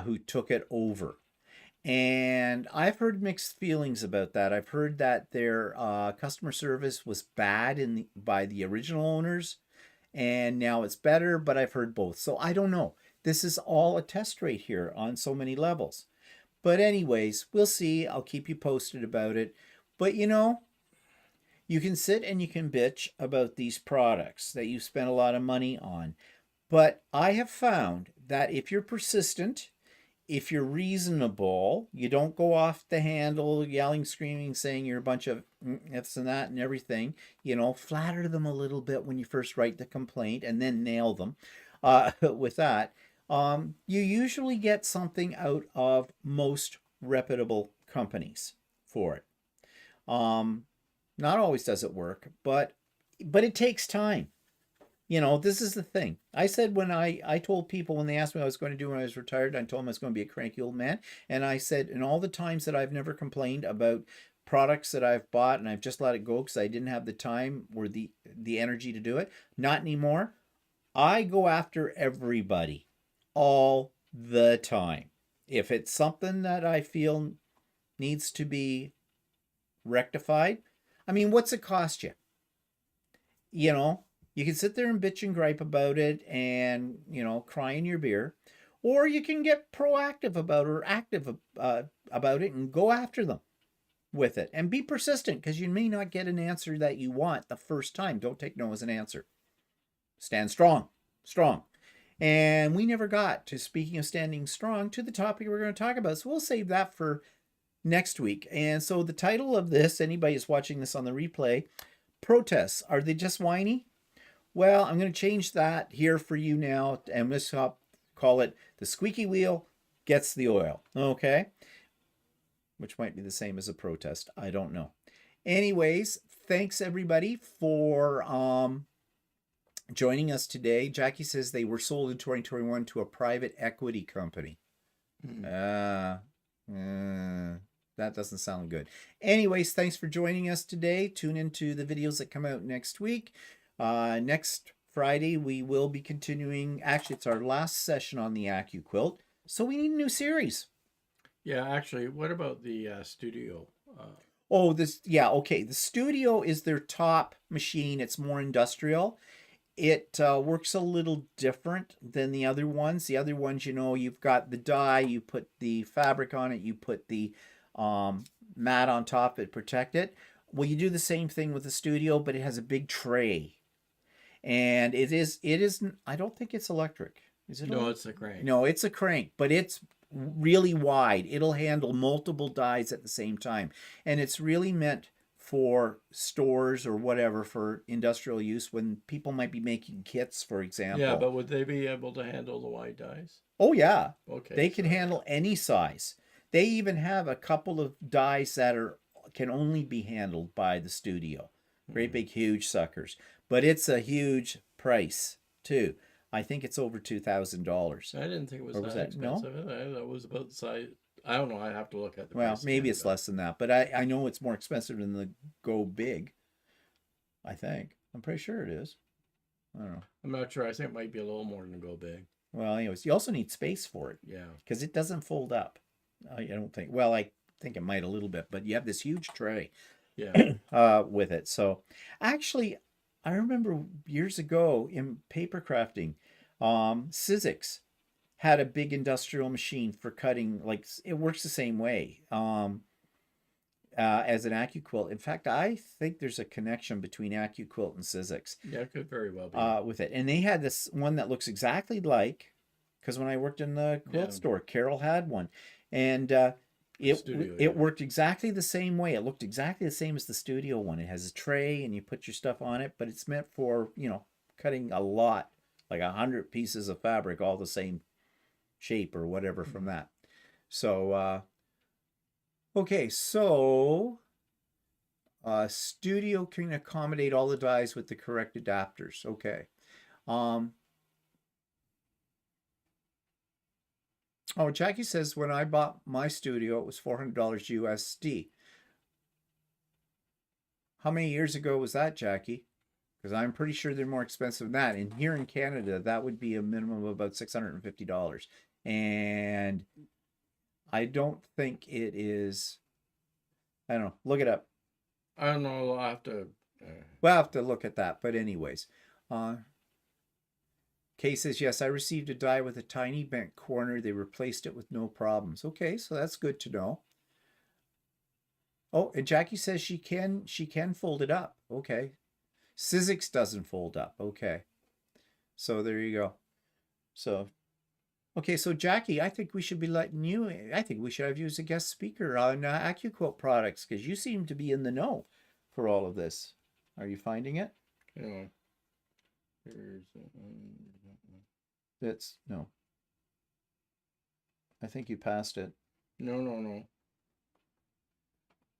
who took it over. And I've heard mixed feelings about that. I've heard that their customer service was bad by the original owners, and now it's better, but I've heard both. So I don't know. This is all a test rate here on so many levels. But anyways, we'll see. I'll keep you posted about it. But you can sit and you can bitch about these products that you spent a lot of money on. But I have found that if you're persistent, if you're reasonable, you don't go off the handle, yelling, screaming, saying you're a bunch of ifs and that and everything, flatter them a little bit when you first write the complaint and then nail them with that. You usually get something out of most reputable companies for it. Not always does it work, but it takes time. You know, this is the thing. I said when I told people when they asked me what I was going to do when I was retired, I told them I was going to be a cranky old man. And I said, in all the times that I've never complained about products that I've bought and I've just let it go because I didn't have the time or the energy to do it, not anymore. I go after everybody all the time. If it's something that I feel needs to be rectified, I mean, what's it cost you? You know, you can sit there and bitch and gripe about it and, you know, cry in your beer, or you can get proactive about it or active about it and go after them with it and be persistent because you may not get an answer that you want the first time. Don't take no as an answer. Stand strong, strong. And we never got to, speaking of standing strong, to the topic we're going to talk about. So we'll save that for next week. And so the title of this, anybody who's watching this on the replay, protests, are they just whiny? Well, I'm going to change that here for you now, and let's call it the squeaky wheel gets the oil. Okay? Which might be the same as a protest. I don't know. Anyways, thanks everybody for joining us today. Jackie says they were sold in 2021 to a private equity company. That doesn't sound good. Anyways, thanks for joining us today. Tune into the videos that come out next week. Next Friday, we will be continuing. Actually, it's our last session on the Accuquilt, so we need a new series. Yeah, actually, what about the studio? Okay. The studio is their top machine. It's more industrial. It works a little different than the other ones. The other ones, you know, you've got the die, you put the fabric on it, you put the mat on top to protect it. Well, you do the same thing with the studio, but it has a big tray. And it is, I don't think it's electric. Is it? No, it's a crank. No, it's a crank, but it's really wide. It'll handle multiple dies at the same time. And it's really meant for stores or whatever for industrial use when people might be making kits, for example. Yeah, but would they be able to handle the wide dies? Oh, yeah. Okay. They can handle any size. They even have a couple of dies that can only be handled by the studio. Great big huge suckers. But it's a huge price too. I think it's over $2,000. I didn't think it was that expensive. No? That was about the size. I don't know. I have to look at the Well, price maybe again, it's less than that, but I know it's more expensive than the Go Big. I think. I'm pretty sure it is. I don't know. I'm not sure. I think it might be a little more than Go Big. Well, anyways, you also need space for it. Yeah. Because it doesn't fold up. I don't think. Well, I think it might a little bit, but you have this huge tray. Yeah. With it. So, actually, I remember years ago in paper crafting, Sizzix had a big industrial machine for cutting. Like it works the same way as an Accuquilt. In fact, I think there's a connection between Accuquilt and Sizzix. Yeah, it could very well be. With it, and they had this one that looks exactly like, because when I worked in the quilt store, Carol had one, and it worked exactly the same way. It looked exactly the same as the studio one. It has a tray and you put your stuff on it, but it's meant for, you know, cutting a lot, like 100 pieces of fabric, all the same shape or whatever from that. So, okay, so studio can accommodate all the dies with the correct adapters. Okay. Oh, Jackie says when I bought my studio, it was $400 USD. How many years ago was that, Jackie? Because I'm pretty sure they're more expensive than that. And here in Canada, that would be a minimum of about $650. And I don't think it is. I don't know. Look it up. I don't know. I'll have to. We'll have to look at that. But anyways. Kay says, yes, I received a die with a tiny bent corner. They replaced it with no problems. Okay, so that's good to know. Oh, and Jackie says she can fold it up. Okay. Sizzix doesn't fold up. Okay. So there you go. So, okay, so Jackie, I think we should be letting you, I think we should have you as a guest speaker on Accuquilt products because you seem to be in the know for all of this. Are you finding it? Yeah. That's no. I think you passed it. No.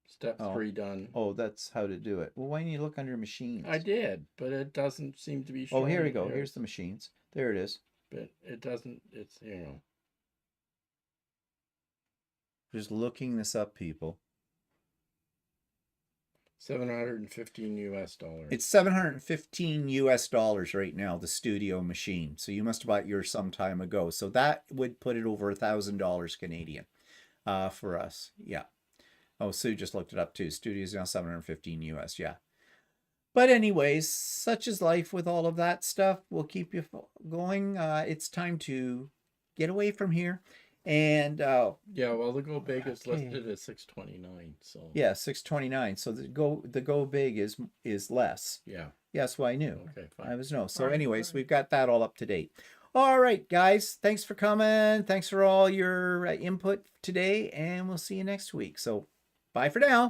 Step Oh. 3 done. Oh, that's how to do it. Well, why don't you look under machines? I did, but it doesn't seem to be showing. Oh, here we go. Here's the machines. There it is. But it doesn't, it's, you know. Just looking this up, people. $715 US. It's $715 right now, the studio machine. So you must have bought yours some time ago. So that would put it over $1,000 Canadian for us. Yeah. Oh, Sue just looked it up too. Studio is now $715 US. Yeah. But anyways, such is life with all of that stuff. We'll keep you going. It's time to get away from here. And yeah, well, the Go Big is listed at $629. So yeah, $629. So the Go Big is less. Yeah. Yes, well, I knew. Okay, fine. I was no. So All right, anyways, fine. we've got that all up to date. All right, guys. Thanks for coming. Thanks for all your input today, and we'll see you next week. So bye for now.